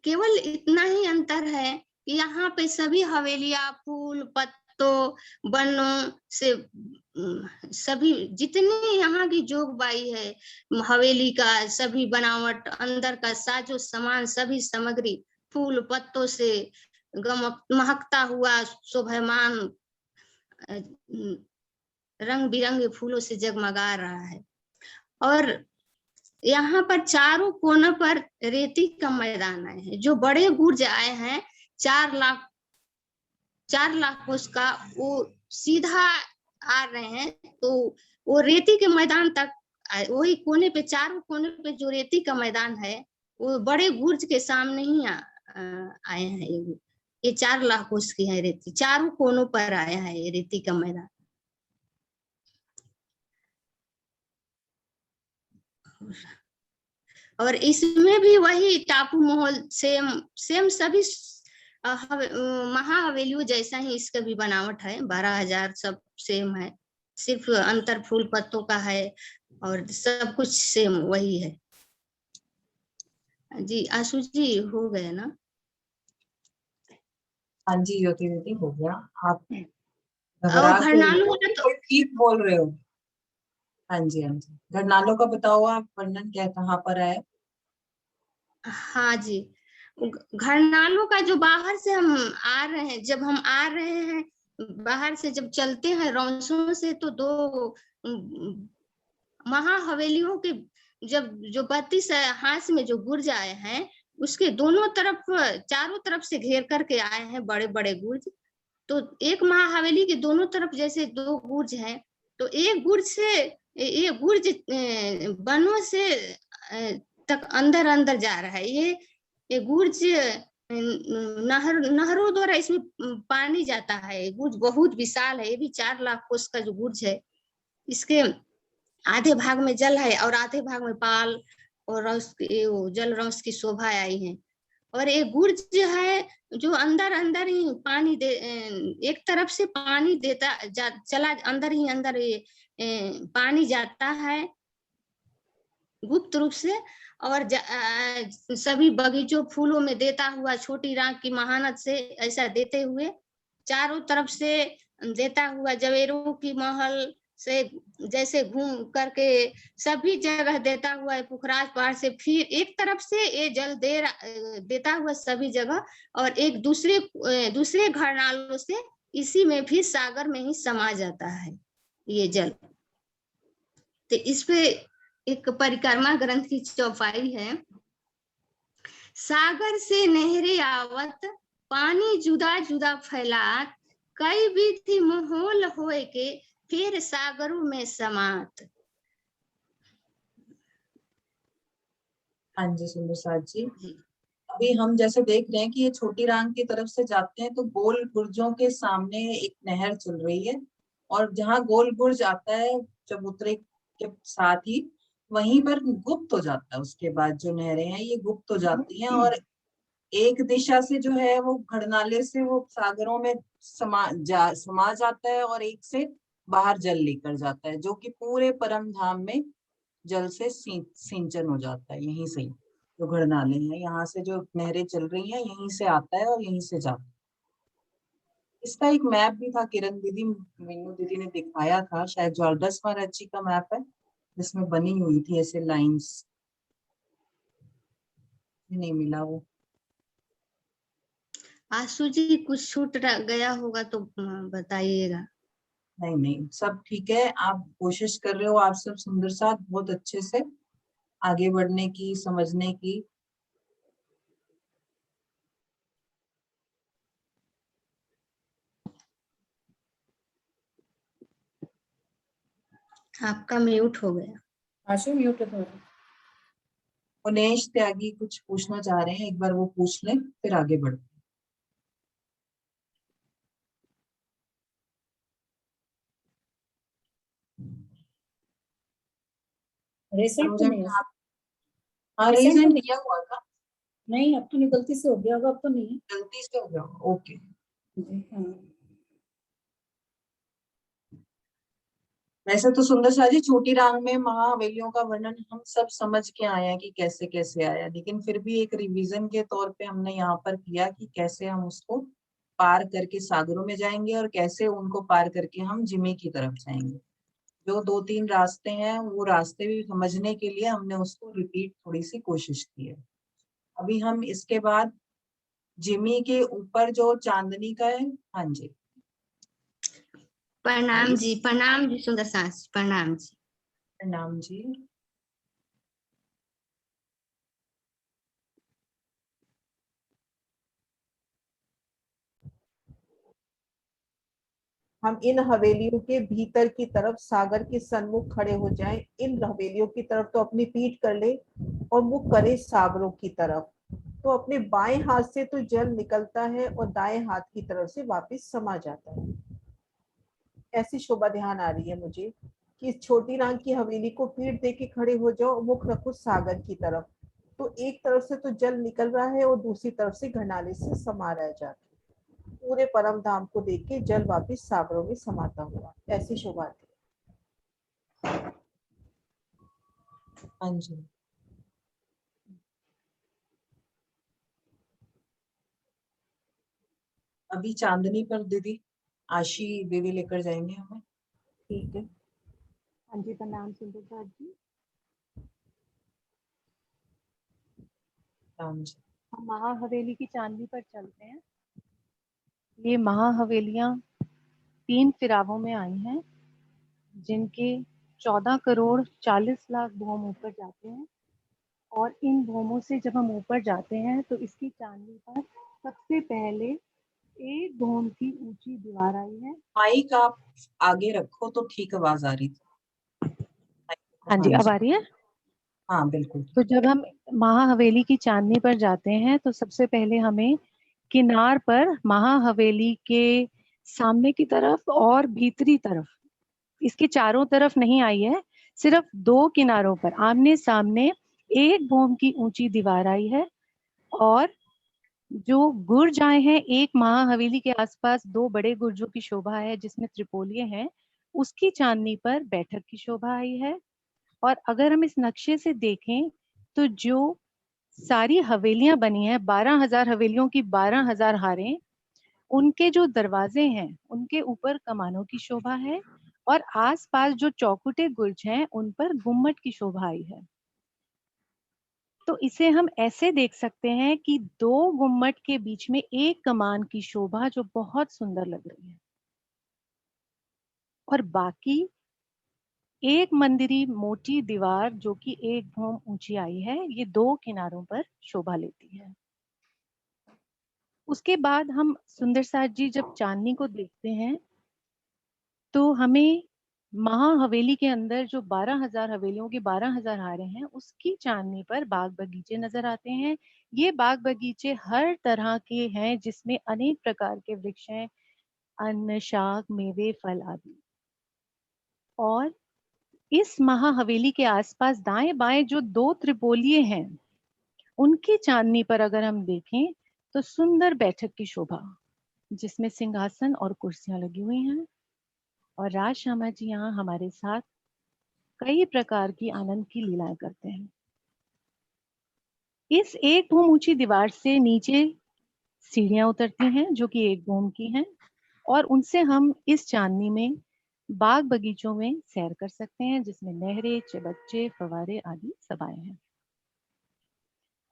केवल इतना ही अंतर है कि यहाँ पे सभी हवेलियां फूल पत्तों बनों से सभी जितनी यहाँ की जोगबाई है हवेली का, सभी बनावट अंदर का साजो सामान सभी सामग्री फूल पत्तों से महकता हुआ शोभायमान रंग बिरंगे फूलों से जगमगा रहा है। और यहाँ पर चारों कोनों पर रेती का मैदान आए हैं। जो बड़े गुर्ज आए हैं 4 लाख उसका वो सीधा आ रहे हैं, तो वो रेती के मैदान तक वही कोने पे, चारों कोने पे जो रेती का मैदान है वो बड़े गुर्ज के सामने ही आए हैं। ये 4 लाख उसकी है रेती, चारों कोनों पर आया है ये रेती का मैदान। और इसमें भी वही टापू महल सेम सभी महाहवेलियों जैसा ही इसका भी बनावट है। 12,000 सब सेम है, सिर्फ अंतर फूल पत्तों का है और सब कुछ सेम वही है। जी आशु जी हो गए ना? हाँ जी ज्योति दीदी हो गया। आप और घबरा घरनालू तो ठीक बोल रहे हो। हाँ जी हाँ जी, घरनालों का बताओ आप वर्णन क्या कहाँ पर है? हाँ जी, घरनालों का जो बाहर से हम आ रहे हैं, जब हम आ रहे हैं बाहर से जब चलते हैं रौसों से, तो 2 महाहवेलियों के जब जो 32 हाथ में जो गुर्ज आए हैं उसके दोनों तरफ चारों तरफ से घेर करके आए हैं बड़े बड़े गुर्ज। तो एक महाहवेली के दोनों तरफ जैसे 2 गुर्ज हैं, तो एक गुर्ज से ये गुर्ज बनों से तक अंदर अंदर जा रहा है। ये गुर्ज नहरों द्वारा इसमें पानी जाता है। गुर्ज बहुत विशाल है। ये भी 4 लाख कोस का जो गुर्ज है, इसके आधे भाग में जल है और आधे भाग में पाल और जल रौस की शोभा आई है। और एक गुर्ज जो है जो अंदर अंदर ही पानी दे, एक तरफ से पानी देता चला अंदर ही अंदर पानी जाता है गुप्त रूप से, और सभी बगीचों फूलों में देता हुआ छोटी राख की महानत से ऐसा देते हुए चारों तरफ से देता हुआ जवेरों की महल से जैसे घूम करके सभी जगह देता हुआ है पुखराज पहाड़ से, फिर एक तरफ से ये जल देता हुआ सभी जगह, और एक दूसरे घरनालों से इसी में फिर सागर में ही समा जाता है ये जल। तो इस पे एक परिक्रमा ग्रंथ की चौपाई है। सागर से नहरे आवत पानी जुदा जुदा फैलात, कई विधि मोहल होए के फिर सागरों में समात। हाँ जी सुंदर साथ जी, अभी हम जैसे देख रहे हैं कि ये छोटी रांग की तरफ से जाते हैं तो गोल गुर्जों के सामने एक नहर चल रही है, और जहाँ गोल गुर्ज आता है जब उतरे के साथ ही वहीं पर गुप्त हो जाता है। उसके बाद जो नहरें हैं ये गुप्त हो जाती हैं, और एक दिशा से जो है वो घड़नाले से वो सागरों में समा जाता है, और एक से बाहर जल लेकर जाता है, जो कि पूरे परम धाम में जल से सिंचन हो जाता है। यहीं से जो घड़नाले हैं, यहाँ से जो नहरें चल रही हैं यहीं से आता है और यहीं से जाता है। इसका एक मैप भी था, किरण दीदी मीनू दीदी ने दिखाया था, शायद ज्वारदास महाराज जी का मैप है जिसमें बनी हुई थी ऐसे लाइंस। नहीं मिला वो। आशु जी कुछ छूट गया होगा तो बताइएगा। नहीं नहीं, सब ठीक है। आप कोशिश कर रहे हो, आप सब सुंदर साथ बहुत अच्छे से आगे बढ़ने की, समझने की। आपका म्यूट हो गया। आशु म्यूट है थोड़ा। उनेश त्यागी कुछ पूछना चाह रहे हैं, एक बार वो पूछ लें फिर आगे बढ़ते हैं। रेसेंट तो सरोजा नहीं जी, है। आप? हाँ, रेसेंट तो रीजन नहीं, किया हुआ था, नहीं अब तो नहीं, गलती से हो गया होगा, अब तो नहीं है। गलती से हो गया। ओके। जी हाँ। वैसे तो सुंदर शाह जी, छोटी रांग में महाहवेलियों का वर्णन हम सब समझ के आए हैं कि कैसे कैसे आया, लेकिन फिर भी एक रिवीजन के तौर पे हमने यहाँ पर किया कि कैसे हम उसको पार करके सागरों में जाएंगे और कैसे उनको पार करके हम जिमी की तरफ जाएंगे। जो 2-3 रास्ते हैं, वो रास्ते भी समझने के लिए हमने उसको रिपीट थोड़ी सी कोशिश की है। अभी हम इसके बाद जिमी के ऊपर जो चांदनी का है। हाँ जी, प्रणाम जी सुंदर सास, प्रणाम जी। प्रणाम जी। हम इन हवेलियों के भीतर की तरफ सागर के सन्मुख खड़े हो जाएं। इन हवेलियों की तरफ तो अपनी पीठ कर ले और मुख करे सागरों की तरफ। तो अपने बाएं हाथ से तो जल निकलता है और दाएं हाथ की तरफ से वापस समा जाता है। ऐसी शोभा ध्यान आ रही है मुझे कि इस छोटी रांग की हवेली को पीठ दे के खड़े हो जाओ, मुख रखो सागर की तरफ। तो एक तरफ से तो जल निकल रहा है और दूसरी तरफ से घनाले से समा रह जाता है। पूरे परम धाम को देख के जल वापिस सागरों में समाता हुआ, ऐसी शोभा थी। हाँ जी। अभी चांदनी पर दीदी आशी दीदी लेकर जाएंगे हमें। ठीक है। हाँ जी, प्रणाम सुंदर साथ जी। राम जी। हम महाहवेली की चांदनी पर चलते हैं। ये महाहवेलियां 3 फिरावों में आई हैं, जिनके 14 करोड़ 40 लाख भौम ऊपर जाते हैं। और इन भौमों से जब हम ऊपर जाते हैं तो इसकी चांदनी पर सबसे पहले एक भौम की ऊंची दीवार आई है। माइक आप आगे रखो तो ठीक आवाज आ रही थी। हाँ हाँ जी, अब जी। आ रही है। हाँ बिल्कुल। तो जब हम महाहवेली की चांदनी पर जाते हैं तो सबसे पहले हमें किनार पर महाहवेली के सामने की तरफ और भीतरी तरफ, इसके चारों तरफ नहीं आई है, सिर्फ 2 किनारों पर आमने सामने एक भौम की ऊंची दीवार आई है। और जो गुर्ज आए हैं, एक महाहवेली के आसपास 2 बड़े गुर्जों की शोभा है जिसमें त्रिपोलिये हैं, उसकी चांदनी पर बैठक की शोभा आई है। और अगर हम इस नक्शे से देखें तो जो सारी हवेलियां बनी हैं, 12,000 हवेलियों की 12,000 हारें, उनके जो दरवाजे हैं उनके ऊपर कमानों की शोभा है। और आसपास जो चौखुटे गुर्ज हैं उन पर गुम्मट की शोभा आई है। तो इसे हम ऐसे देख सकते हैं कि 2 गुम्मट के बीच में एक कमान की शोभा जो बहुत सुंदर लग रही है, और बाकी एक मंदिरी मोटी दीवार जो कि एक भौम ऊंची आई है, ये 2 किनारों पर शोभा लेती है। उसके बाद हम सुंदर साथ जी जब चांदनी को देखते हैं तो हमें महाहवेली के अंदर जो 12,000 हवेलियों की 12,000 हारे हैं, उसकी चांदनी पर बाग बगीचे नजर आते हैं। ये बाग बगीचे हर तरह के हैं, जिसमें अनेक प्रकार के वृक्ष हैं, अन्न, शाक, मेवे, फल आदि। और इस महाहवेली के आसपास दाएं बाएं जो 2 त्रिपोलिये हैं, उनकी चांदनी पर अगर हम देखें तो सुंदर बैठक की शोभा, जिसमें सिंहासन और कुर्सियां लगी हुई हैं। और राज श्यामा जी यहाँ हमारे साथ कई प्रकार की आनंद की लीलाएं करते हैं। इस एक भूम ऊंची दीवार से नीचे सीढ़ियां उतरती हैं जो कि एक भूम की हैं, और उनसे हम इस चांदनी में बाग बगीचों में सैर कर सकते हैं, जिसमें नहरें, चबच्चे, फवारे आदि सब आए हैं।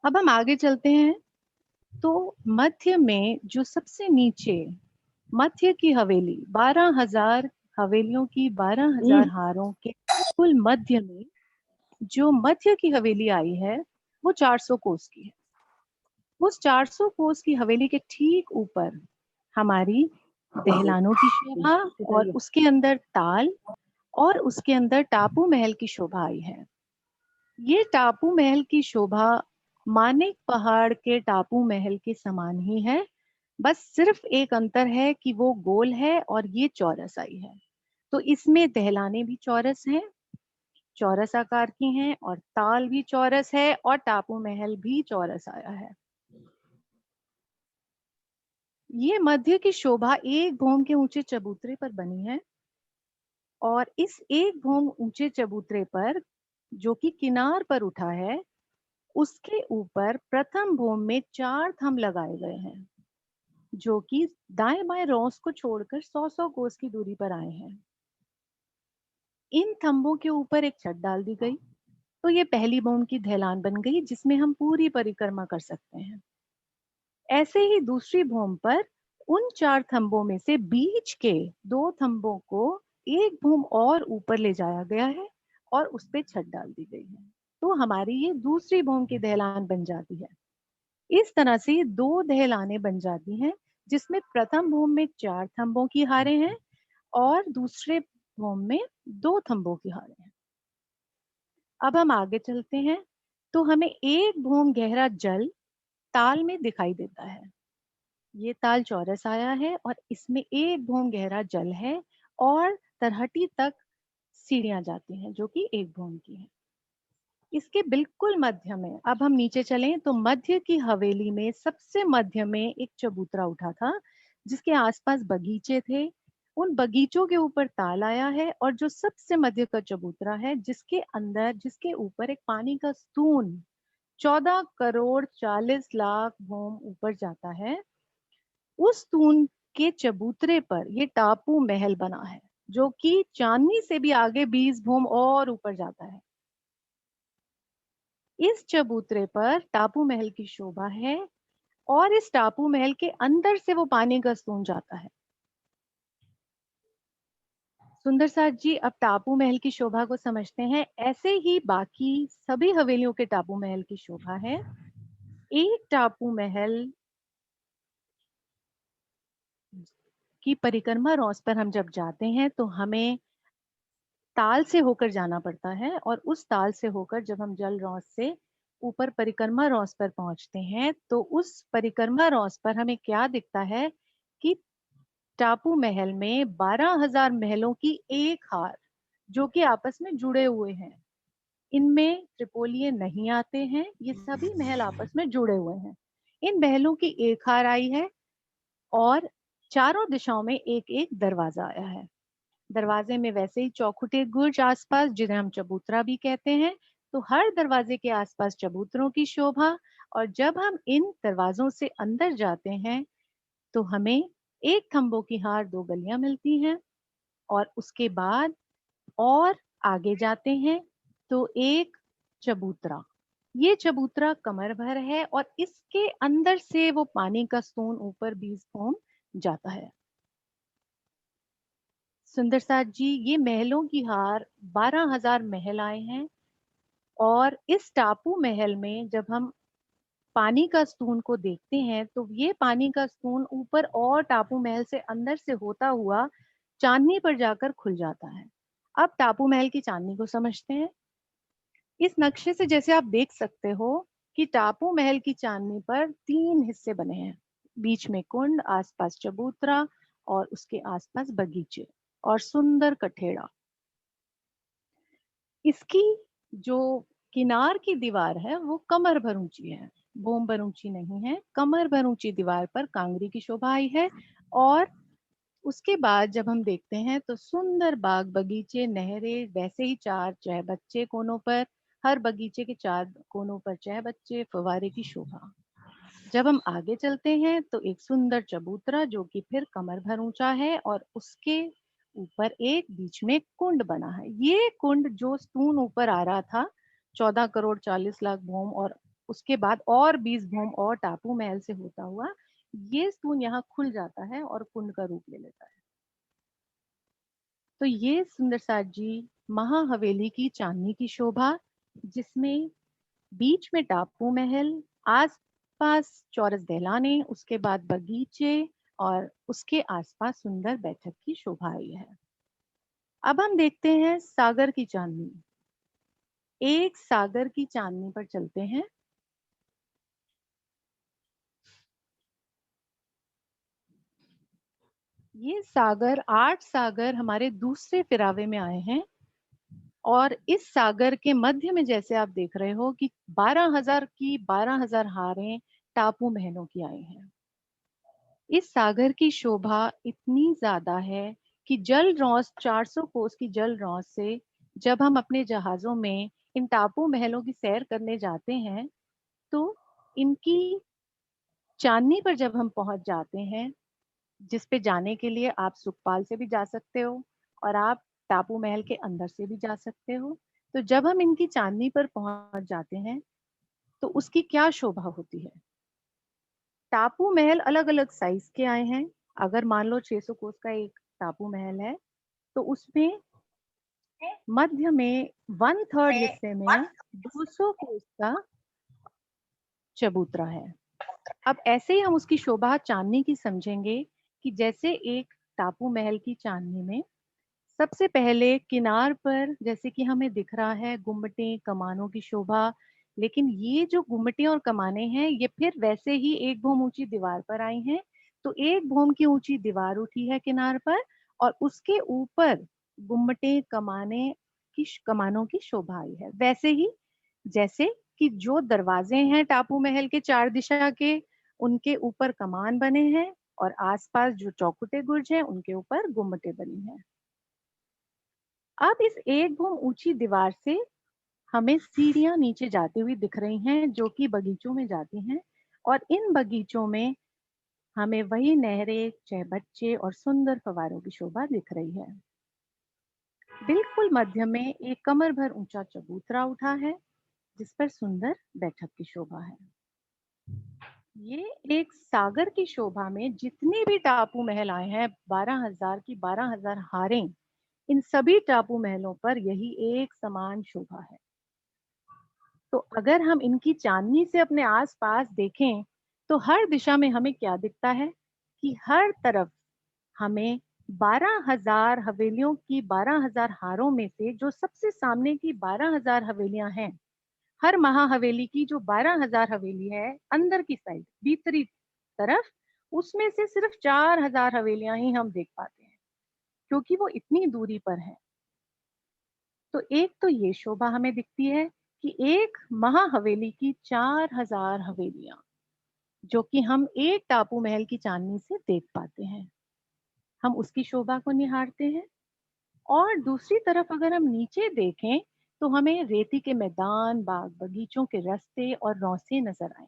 अब हम आगे चलते हैं तो मध्य में जो सबसे नीचे मध्य की हवेली 12,000 हवेलियों की 12,000 हारों के बिल्कुल मध्य में जो मध्य की हवेली आई है वो 400 कोस की है। उस 400 कोस की हवेली के ठीक ऊपर हमारी दहलानों की शोभा और उसके अंदर ताल और उसके अंदर टापू महल की शोभा आई है। ये टापू महल की शोभा मानिक पहाड़ के टापू महल के समान ही है, बस सिर्फ एक अंतर है कि वो गोल है और ये चौरस आई है। तो इसमें दहलाने भी चौरस हैं, चौरस आकार की हैं, और ताल भी चौरस है और टापू महल भी चौरस आया है। ये मध्य की शोभा एक भौम के ऊंचे चबूतरे पर बनी है और इस एक भौम ऊंचे चबूतरे पर जो कि किनार पर उठा है, उसके ऊपर प्रथम भौम में 4 थंब लगाए गए हैं जो कि दाएं बाएं रॉस को छोड़कर 100-100 कोस की दूरी पर आए हैं। इन थंबों के ऊपर एक छत डाल दी गई तो ये पहली भौम की ढलान बन गई जिसमें हम पूरी परिक्रमा कर सकते हैं। ऐसे ही दूसरी भौम पर उन 4 थंबों में से बीच के 2 थंबों को एक भौम और ऊपर ले जाया गया है और उस पे छत डाल दी गई है, तो हमारी ये दूसरी भौम की दहलान बन जाती है। इस तरह से 2 दहलानें बन जाती हैं जिसमें प्रथम भौम में 4 थंबों की हारें हैं और दूसरे भौम में 2 थंबों की हारें हैं। अब हम आगे चलते हैं तो हमें एक भौम गहरा जल ताल में दिखाई देता है। ये ताल चौरस आया है और इसमें एक भौम गहरा जल है और तरहटी तक सीढ़ियां जाती हैं जो कि एक भौम की है। इसके बिल्कुल मध्य में अब हम नीचे चलें तो मध्य की हवेली में सबसे मध्य में एक चबूतरा उठा था जिसके आसपास बगीचे थे। उन बगीचों के ऊपर ताल आया है और जो सबसे मध्य का चबूतरा है जिसके ऊपर एक पानी का स्तून 14 करोड़ 40 लाख भौम ऊपर जाता है, उस स्तून के चबूतरे पर ये टापू महल बना है जो कि चांदनी से भी आगे 20 भौम और ऊपर जाता है। इस चबूतरे पर टापू महल की शोभा है और इस टापू महल के अंदर से वो पानी का स्तून जाता है। सुंदर साथ जी, अब टापू महल की शोभा को समझते हैं। ऐसे ही बाकी सभी हवेलियों के टापू महल की शोभा है। एक टापू महल की परिक्रमा रॉस पर हम जब जाते हैं तो हमें ताल से होकर जाना पड़ता है और उस ताल से होकर जब हम जल रॉस से ऊपर परिक्रमा रॉस पर पहुंचते हैं तो उस परिक्रमा रॉस पर हमें क्या दिखता है कि टापू महल में 12,000 महलों की एक हार जो कि आपस में जुड़े हुए हैं। इनमें त्रिपोलिये नहीं आते हैं, ये सभी महल आपस में जुड़े हुए हैं। इन महलों की एक हार आई है और चारों दिशाओं में एक एक दरवाजा आया है। दरवाजे में वैसे ही चौखुटे गुर्ज आसपास जिन्हें हम चबूतरा भी कहते हैं, तो हर दरवाजे के आसपास चबूतरों की शोभा। और जब हम इन दरवाजों से अंदर जाते हैं तो हमें एक खंभों की हार 2 गलियां मिलती हैं और उसके बाद और आगे जाते हैं तो एक चबूतरा। ये चबूतरा कमर भर है और इसके अंदर से वो पानी का स्तून ऊपर 20 भौम जाता है। सुंदर साथ जी, ये महलों की हार 12,000 महल आए हैं और इस टापू महल में जब हम पानी का स्तून को देखते हैं तो ये पानी का स्तून ऊपर और टापू महल से अंदर से होता हुआ चांदनी पर जाकर खुल जाता है। अब टापू महल की चांदनी को समझते हैं। इस नक्शे से जैसे आप देख सकते हो कि टापू महल की चांदनी पर 3 हिस्से बने हैं। बीच में कुंड, आसपास चबूतरा और उसके आसपास बगीचे और सुंदर कठेड़ा। इसकी जो किनार की दीवार है वो कमर भर ऊंची है, बोम भर ऊंची नहीं है। कमर भर ऊंची दीवार पर कांगरी की शोभा आई है और उसके बाद जब हम देखते हैं तो सुंदर बाग बगीचे, नहरें, वैसे ही 4 चहबच्चे कोनों पर, हर बगीचे के 4 कोनों पर चहबच्चे, फव्वारे की शोभा। जब हम आगे चलते हैं तो एक सुंदर चबूतरा जो कि फिर कमर भर ऊंचा है और उसके ऊपर एक बीच में कुंड बना है। ये कुंड जो स्तून ऊपर आ रहा था 14 करोड़ 40 लाख भौम और उसके बाद और 20 भौम और टापू महल से होता हुआ ये स्तून यहाँ खुल जाता है और कुंड का रूप ले लेता है। तो ये सुंदर साथ जी महाहवेली की चांदनी की शोभा, जिसमें बीच में टापू महल, आसपास चौरस दहलाने, उसके बाद बगीचे और उसके आसपास सुंदर बैठक की शोभा आई है। अब हम देखते हैं सागर की चांदनी। एक सागर की चांदनी पर चलते हैं। ये सागर, 8 सागर हमारे दूसरे फिरावे में आए हैं और इस सागर के मध्य में जैसे आप देख रहे हो कि 12,000 हारें टापू महलों की आई हैं। इस सागर की शोभा इतनी ज्यादा है कि जल रौस 400 कोस की जल रौस से जब हम अपने जहाजों में इन टापू महलों की सैर करने जाते हैं तो इनकी चांदनी पर जब हम पहुंच जाते हैं, जिस पे जाने के लिए आप सुखपाल से भी जा सकते हो और आप टापू महल के अंदर से भी जा सकते हो। तो जब हम इनकी चांदनी पर पहुंच जाते हैं तो उसकी क्या शोभा होती है। टापू महल अलग अलग साइज के आए हैं। अगर मान लो 600 कोस का एक टापू महल है तो उसमें मध्य में 1/3 हिस्से में 200 कोस का चबूतरा है। अब ऐसे ही हम उसकी शोभा चांदनी की समझेंगे कि जैसे एक टापू महल की चांदनी में सबसे पहले किनार पर जैसे कि हमें दिख रहा है गुम्बटें, कमानों की शोभा, लेकिन ये जो गुम्बटें और कमाने हैं ये फिर वैसे ही एक भूम ऊंची दीवार पर आई हैं। तो एक भूम की ऊंची दीवार उठी है किनार पर और उसके ऊपर गुम्बटें, कमानों की शोभा आई है। वैसे ही जैसे कि जो दरवाजे हैं टापू महल के 4 दिशा के, उनके ऊपर कमान बने हैं और आसपास जो चौखुटे गुर्ज हैं उनके ऊपर गुम्बटें बनी हैं। अब इस एक भूम ऊंची दीवार से हमें सीढ़ियां नीचे जाती हुई दिख रही हैं जो कि बगीचों में जाती हैं और इन बगीचों में हमें वही नहरें, चहबच्चे और सुंदर फवारों की शोभा दिख रही है। बिल्कुल मध्य में एक कमर भर ऊंचा चबूतरा उठा है जिस पर सुंदर बैठक की शोभा है। ये एक सागर की शोभा में जितने भी टापू महल आए हैं, 12,000 की 12,000 हारें, इन सभी टापू महलों पर यही एक समान शोभा है। तो अगर हम इनकी चांदनी से अपने आसपास देखें तो हर दिशा में हमें क्या दिखता है कि हर तरफ हमें 12,000 हवेलियों की 12,000 हारों में से जो सबसे सामने की 12,000 हवेलियां हैं, हर महाहवेली की जो 12,000 हवेली है अंदर की साइड भीतरी तरफ, उसमें से सिर्फ 4,000 हवेलियां ही हम देख पाते हैं क्योंकि वो इतनी दूरी पर है। तो एक तो ये शोभा हमें दिखती है कि एक महाहवेली की 4,000 हवेलियां जो कि हम एक टापू महल की चांदनी से देख पाते हैं, हम उसकी शोभा को निहारते हैं। और दूसरी तरफ अगर हम नीचे देखें तो हमें रेती के मैदान, बाग बगीचों के रास्ते और रौसे नजर आए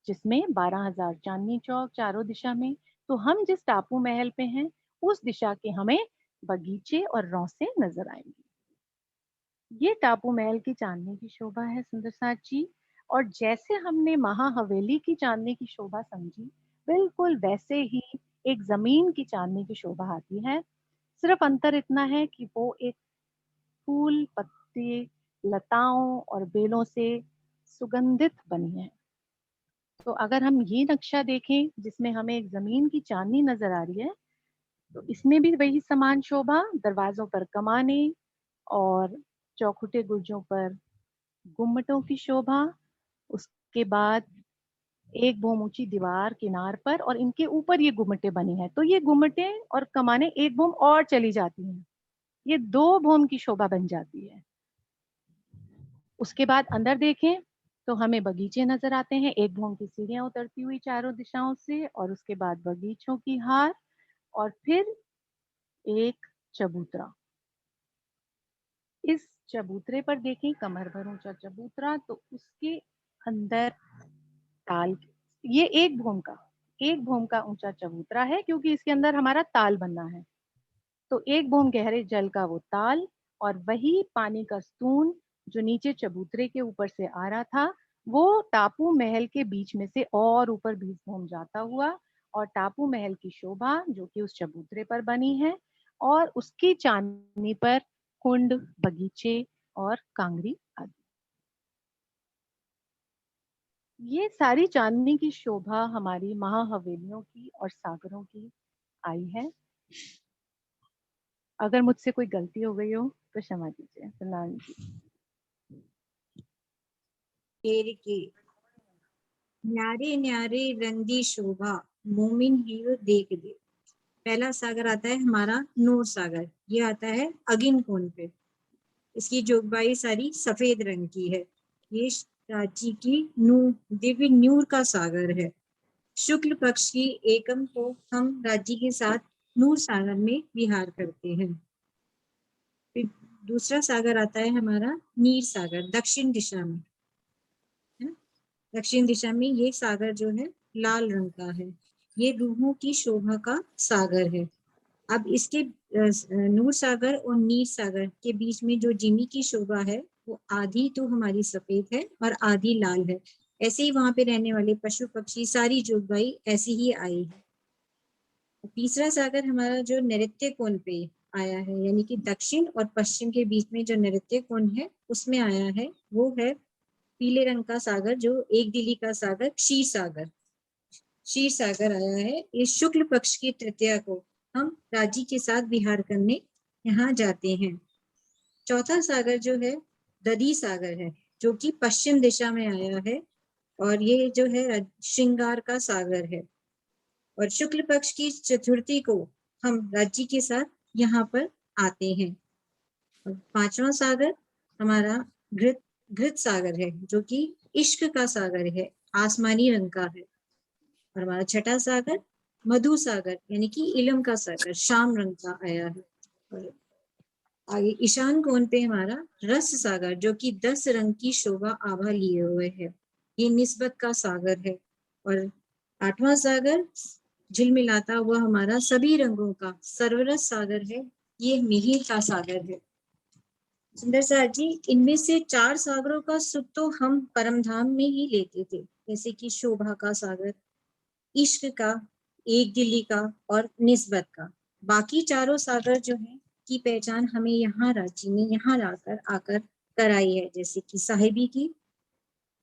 जिसमें 12,000 चांदनी चौक चारों दिशा में। तो हम जिस टापू महल पे हैं उस दिशा के हमें बगीचे और रौसे नजर आएंगे। ये टापू महल की चांदनी की शोभा है सुंदर साथ जी। और जैसे हमने महाहवेली की चांदनी की शोभा समझी, बिल्कुल वैसे ही एक जमीन की चांदनी की शोभा आती है। सिर्फ अंतर इतना है कि वो एक फूल, पत्ते, लताओं और बेलों से सुगंधित बनी है। तो अगर हम ये नक्शा देखें जिसमें हमें एक जमीन की चांदनी नजर आ रही है तो इसमें भी वही समान शोभा, दरवाजों पर कमाने और चौखुटे गुर्जों पर गुम्मटों की शोभा, उसके बाद एक भौम ऊंची दीवार किनार पर और इनके ऊपर ये गुम्मटें बनी हैं। तो ये गुम्मटें और कमाने एक भौम और चली जाती हैं, ये 2 भौम की शोभा बन जाती है। उसके बाद अंदर देखें तो हमें बगीचे नजर आते हैं, एक भौम की सीढ़ियां उतरती हुई चारों दिशाओं से और उसके बाद बगीचों की हार और फिर एक चबूतरा। इस चबूतरे पर देखें, कमर भर ऊंचा चबूतरा, तो उसके अंदर ताल, ये एक भूम का ऊंचा चबूतरा है क्योंकि इसके अंदर हमारा ताल बनना है। तो एक भूम गहरे जल का वो ताल और वही पानी का स्तून जो नीचे चबूतरे के ऊपर से आ रहा था वो टापू महल के बीच में से और ऊपर 20 भूम जाता हुआ और टापू महल की शोभा जो कि उस चबूतरे पर बनी है और उसकी चांदनी पर कुंड, बगीचे और कांगरी आदि। ये सारी चांदनी की शोभा हमारी महाहवेलियों की और सागरों की आई है। अगर मुझसे कोई गलती हो गई हो तो क्षमा कीजिए। सत्यनारायण जी। तेरे के न्यारे न्यारे रंगी शोभा, मोमिन हीरो देख दे। पहला सागर आता है हमारा नूर सागर, ये आता है अगिन कोण पे। इसकी जोगबाई सारी सफेद रंग की है। ये राज्य की दिव्य न्यूर का सागर है। शुक्ल पक्ष की एकम को हम राज्य के साथ नूर सागर में विहार करते हैं। फिर दूसरा सागर आता है हमारा नीर सागर, दक्षिण दिशा में। दक्षिण दिशा में ये सागर जो है लाल रंग का है। ये रूहों की शोभा का सागर है। अब इसके नूर सागर और नीर सागर के बीच में जो जिमी की शोभा है वो आधी तो हमारी सफेद है और आधी लाल है। ऐसे ही वहां पे रहने वाले पशु पक्षी सारी जोगबाई ऐसी ही आई है। तीसरा सागर हमारा जो नैऋत्य कोण पे आया है, यानी कि दक्षिण और पश्चिम के बीच में जो नैऋत्य कोण है उसमें आया है, वो है पीले रंग का सागर, जो एक दिली का सागर क्षीर सागर। क्षीर सागर आया है। इस शुक्ल पक्ष की तृतीया को हम राज्य के साथ विहार करने यहाँ जाते हैं। चौथा सागर जो है दधी सागर है, जो कि पश्चिम दिशा में आया है और ये जो है श्रृंगार का सागर है। और शुक्ल पक्ष की चतुर्थी को हम राज्य के साथ यहाँ पर आते हैं। और पांचवा सागर हमारा घृत सागर है, जो कि इश्क का सागर है, आसमानी रंग का है। और हमारा छठा सागर मधु सागर, यानी कि इलम का सागर, शाम रंग का आया है। और आगे ईशान कोण पे हमारा रस सागर, जो कि 10 रंग की शोभा आभा लिए हुए है, ये निस्बत का सागर है। और आठवां सागर झिलमिलाता हुआ हमारा सभी रंगों का सर्वरस सागर है, ये मिहिर का सागर है। सुंदर सार जी, इनमें से 4 सागरों का सुख तो हम परमधाम में ही लेते थे, जैसे कि शोभा का सागर, इश्क का, एक दिली का और निस्बत का। बाकी चारों सागर जो है की पहचान हमें यहाँ राज्य में यहाँ आकर कराई है, जैसे कि साहिबी की,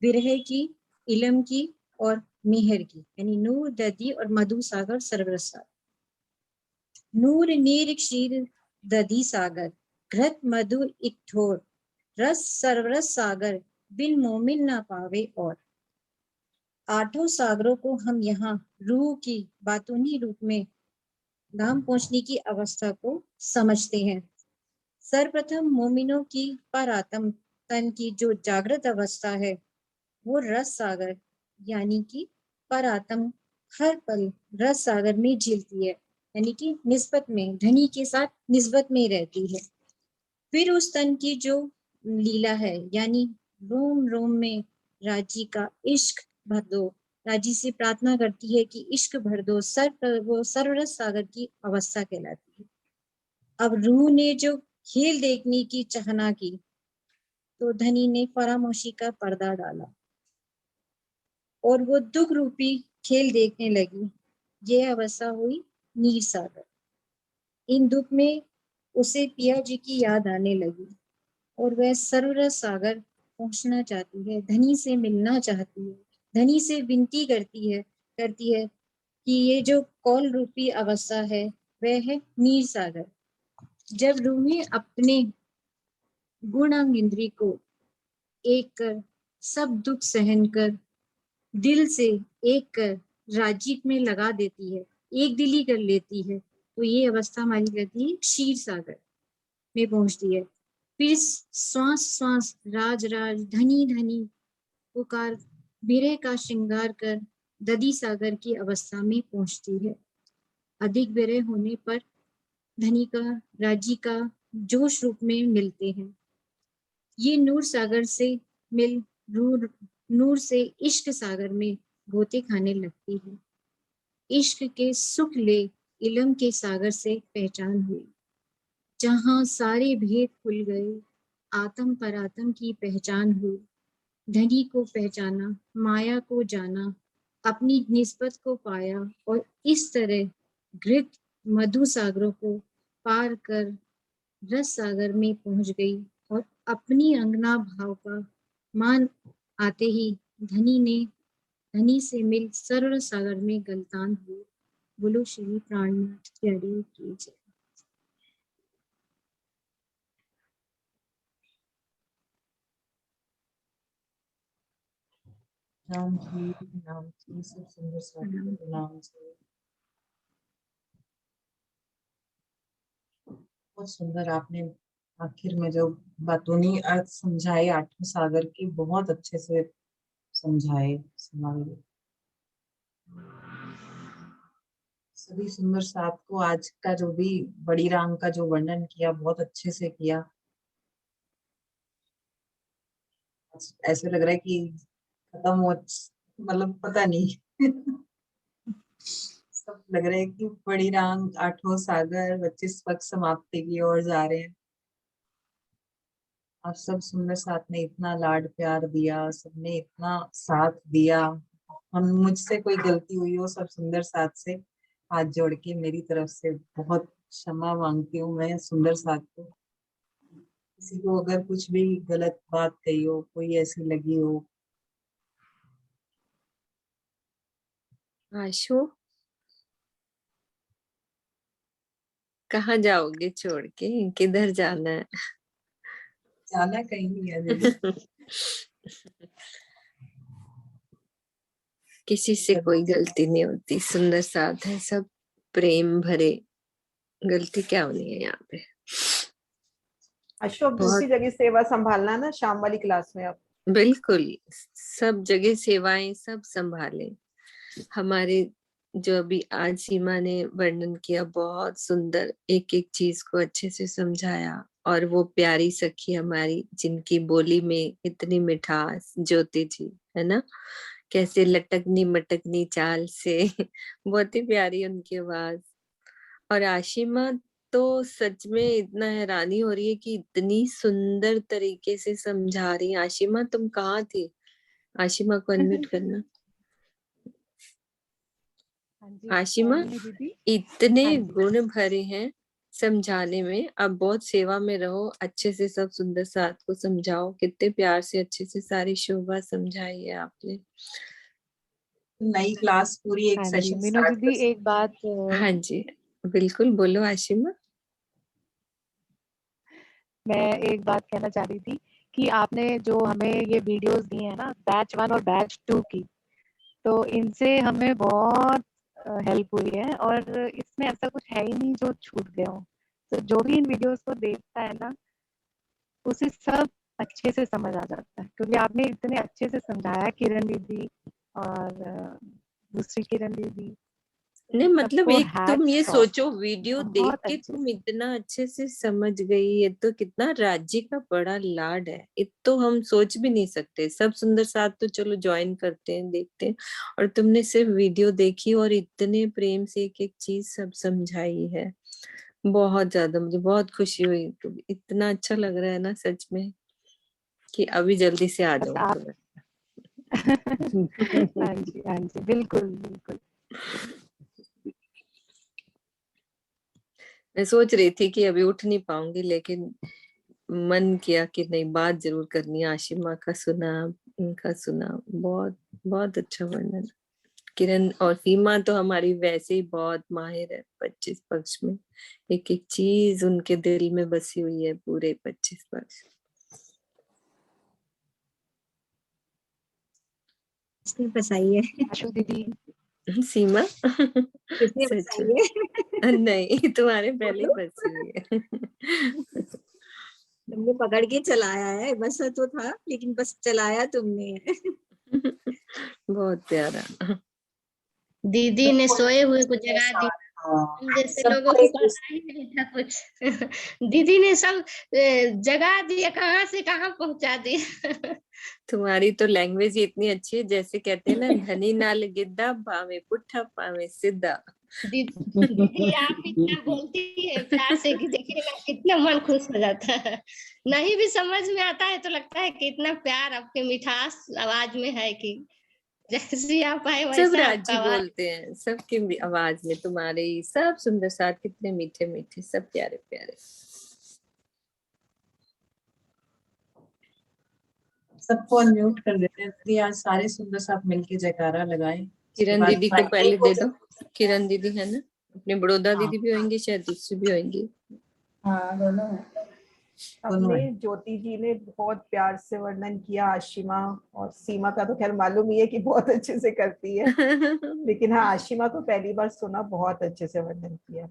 विरह की, इलम की और मेहर की, यानी नूर, दधी और मधु सागर, सरवरस सागर। नूर नीर क्षीर दधी सागर, घृत मधु इकठोर, रस सरवरस सागर, बिन मोमिन ना पावे और। 8 सागरों को हम यहाँ रूह की बातूनी रूप में धाम पहुंचने की अवस्था को समझते हैं। सर्वप्रथम मोमिनों की परात्म तन की जो जागृत अवस्था है वो रस सागर, यानी कि परात्म हर पल रस सागर में झिलती है, यानी कि निस्बत में, धनी के साथ निस्बत में रहती है। फिर उस तन की जो लीला है, यानी रोम रोम में राजी का इश्क भर दो, राजी से प्रार्थना करती है कि इश्क भर दो, वो सर्वरस सागर की अवस्था कहलाती है। अब रूह ने जो खेल देखने की चाहना की तो धनी ने फरामोशी का पर्दा डाला और वो दुख रूपी खेल देखने लगी। ये अवस्था हुई नीर सागर। इन दुख में उसे पिया जी की याद आने लगी और वह सर्वरस सागर पहुंचना चाहती है, धनी से मिलना चाहती है, धनी से विनती करती है कि ये जो कौल रूपी अवस्था है वह है नीर सागर। जब रूहें अपने गुणांग इंद्री को एक कर, सब दुख सहन कर, दिल से एक कर राज्य में लगा देती है, एक दिली कर लेती है, तो ये अवस्था हमारी कहती है क्षीर सागर में पहुंचती है। फिर श्वास श्वास राज राज धनी धनी पुकार बिरह का श्रृंगार कर दधी सागर की अवस्था में पहुंचती है। अधिक विरह होने पर धनी का राज्य का जोश रूप में मिलते हैं। ये नूर सागर से मिल नूर से इश्क सागर में गोते खाने लगती है। इश्क के सुख ले इलम के सागर से पहचान हुई, जहां सारे भेद खुल गए, आत्म परात्म की पहचान हुई। धनी को पहचाना, माया को जाना, अपनी निस्बत को पाया और इस तरह घृत मधु सागरों को पार कर रस सागर में पहुंच गई और अपनी अंगना भाव का मान आते ही धनी से मिल सरल सागर में गलतान हुई। बोलो श्री प्राणनाथ प्यारे की जय। नाम की सब सुंदर साथ नाम से बहुत सुंदर आपने आखिर में जो बातूनी अर्थ समझाए आठवें सागर की, बहुत अच्छे से समझाए समाधि। सभी सुंदर साथ को आज का जो भी बड़ी राम का जो वर्णन किया बहुत अच्छे से किया। ऐसे लग रहा है कि खत्म हो, मतलब पता नहीं सब लग रहा है कि बड़ी राम आठों सागर 25 पक्ष समाप्ति की ओर जा रहे हैं। आप सब सुंदर साथ ने इतना लाड प्यार दिया, सबने इतना साथ दिया। हम मुझसे कोई गलती हुई हो सब सुंदर साथ से हाथ जोड़ के मेरी तरफ से बहुत क्षमा मांगती हूँ मैं सुंदर साथ को। किसी को अगर कुछ भी गलत बात कही हो, कोई ऐसी लगी हो। आशु, कहाँ जाओगे छोड़ के, किधर जाना है? जाना कहीं नहीं है दीदी। किसी से कोई गलती नहीं होती, सुंदर साथ है, सब प्रेम भरे, गलती क्या होनी है यहाँ पे। अशोक दूसरी जगह सेवा संभालना ना शाम वाली क्लास में अब। बिल्कुल, सब जगह सेवाएं सब संभाले। हमारे जो अभी आज सीमा ने वर्णन किया बहुत सुंदर, एक एक चीज को अच्छे से समझाया। और वो प्यारी सखी हमारी जिनकी बोली में इतनी मिठास, ज्योति जी है ना, कैसे लटकनी मटकनी चाल से बहुत ही प्यारी उनकी आवाज। और आशिमा तो सच में इतना हैरानी हो रही है कि इतनी सुंदर तरीके से समझा रही है। आशिमा तुम कहाँ थी? आशिमा को अनम्यूट करना। आशिमा, इतने गुण भरे हैं समझाने में, अब बहुत सेवा में रहो, अच्छे से सब सुंदर साथ को समझाओ। कितने प्यार से अच्छे से सारी शोभा समझाई है आपने। नई क्लास पूरी एक सेशन स्टार्ट दीदी एक बात हाँ जी बिल्कुल, बोलो आशिमा। मैं एक बात कहना चाह रही थी कि आपने जो हमें ये वीडियोस दी है ना बैच 1 और बैच 2 की, तो इनसे हमें बहुत हेल्प हुई है और इसमें ऐसा कुछ है ही नहीं जो छूट गया हो। तो जो भी इन वीडियोस को देखता है ना उसे सब अच्छे से समझ आ जाता है, क्योंकि आपने इतने अच्छे से समझाया, किरण दीदी और दूसरी किरण दीदी। नहीं मतलब एक तुम ये हैट्स ऑफ, सोचो, वीडियो देख बहुत के अच्छे तुम से। इतना अच्छे से समझ गई, ये तो कितना राज्य का बड़ा लाड है। ये तो हम सोच भी नहीं सकते। सब सुंदर साथ तो चलो ज्वाइन करते हैं, देखते हैं, और तुमने सिर्फ वीडियो देखी और इतने प्रेम से एक एक चीज सब समझाई है। बहुत ज्यादा मुझे बहुत खुशी हुई। तो इतना अच्छा लग रहा है ना सच में कि अभी जल्दी से आ जाओ तुम्हें। हाँ जी हाँ जी, बिल्कुल बिल्कुल। मैं सोच रही थी कि अभी उठ नहीं पाऊंगी, लेकिन मन किया कि नहीं, बात जरूर करनी है। आशिमा का सुना, इनका सुना, बहुत बहुत अच्छा वर्णन। किरण और सीमा तो हमारी वैसे ही बहुत माहिर है 25 पक्ष में। एक एक चीज उनके दिल में बसी हुई है पूरे 25 पक्ष। किसने बसाई है? आशु दीदी। सीमा किसने सच बसाई है? में नहीं, तुम्हारे पहले ही बसी हुई है। तुमने पकड़ के चलाया है, बसा तो था लेकिन बस चलाया तुमने है। बहुत प्यारा। दीदी ने सोए हुए को जगा दी। हम जैसे लोगों को पता ही नहीं था कुछ। दीदी ने सब जगा दिया, कहाँ से कहाँ पहुंचा दिया। तुम्हारी तो लैंग्वेज ही इतनी अच्छी है, जैसे कहते हैं ना, धनी नाल गिद्दा पावे पुट्ठा पावे सीधा। दीदी आप इतना बोलती है प्यार से कि देखिए ना कितना मन खुश हो जाता है। नहीं भी समझ में आता है तो लगता है कि इतना प्यार आपके मिठास आवाज में है कि जैसी आप आए सब वैसा राजी आपका आवाज। बोलते हैं, सबकी आवाज में तुम्हारे सब सुंदर साथ, कितने मीठे मीठे, सब प्यारे प्यारे। सबको अनम्यूट कर देते हैं दीदी, आज सारे सुंदर साथ मिलके जयकारा लगाएं। किरण दीदी को पहले दे दो। किरण दीदी है ना, अपने बड़ौदा दीदी भी होंगी, शायद दूसरी भी होंगी। हाँ दोनों है। अपने ज्योति जी ने बहुत प्यार से वर्णन किया, आशिमा और सीमा का तो खैर मालूम ही है कि बहुत अच्छे से करती है, लेकिन हाँ आशिमा को पहली बार सुना, बहुत अच्छे से वर्णन किया।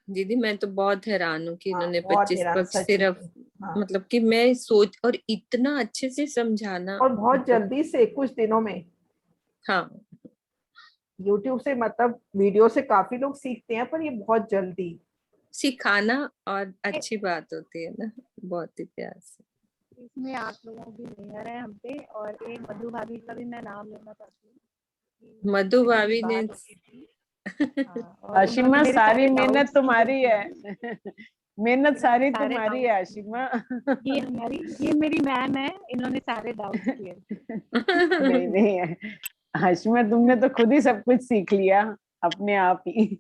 दीदी मैं तो बहुत हैरान हूँ कि इन्होंने बहुत 25 हैरान, पक्ष सच सिर्फ में। मतलब कि मैं सोच, और इतना अच्छे से समझाना, और बहुत मतलब जल्दी से कुछ दिनों में। हाँ YouTube से मतलब वीडियो से काफी लोग सीखते हैं, पर ये बहुत जल्दी सिखाना और अच्छी बात होती है ना, बहुत ही प्यार से। इसमें आप लोगों की मेहर है हम पे, और एक मधु भाभी का भी मैं नाम लेना चाहती हूँ। मधु भाभी ने आशिमा सारी मेहनत तुम्हारी है। मेहनत सारी तुम्हारी है आशिमा। ये मेरी मैम है, इन्होंने सारे डाउट किए। नहीं नहीं है आशिमा, तुमने तो खुद ही सब कुछ सीख लिया अपने आप ही।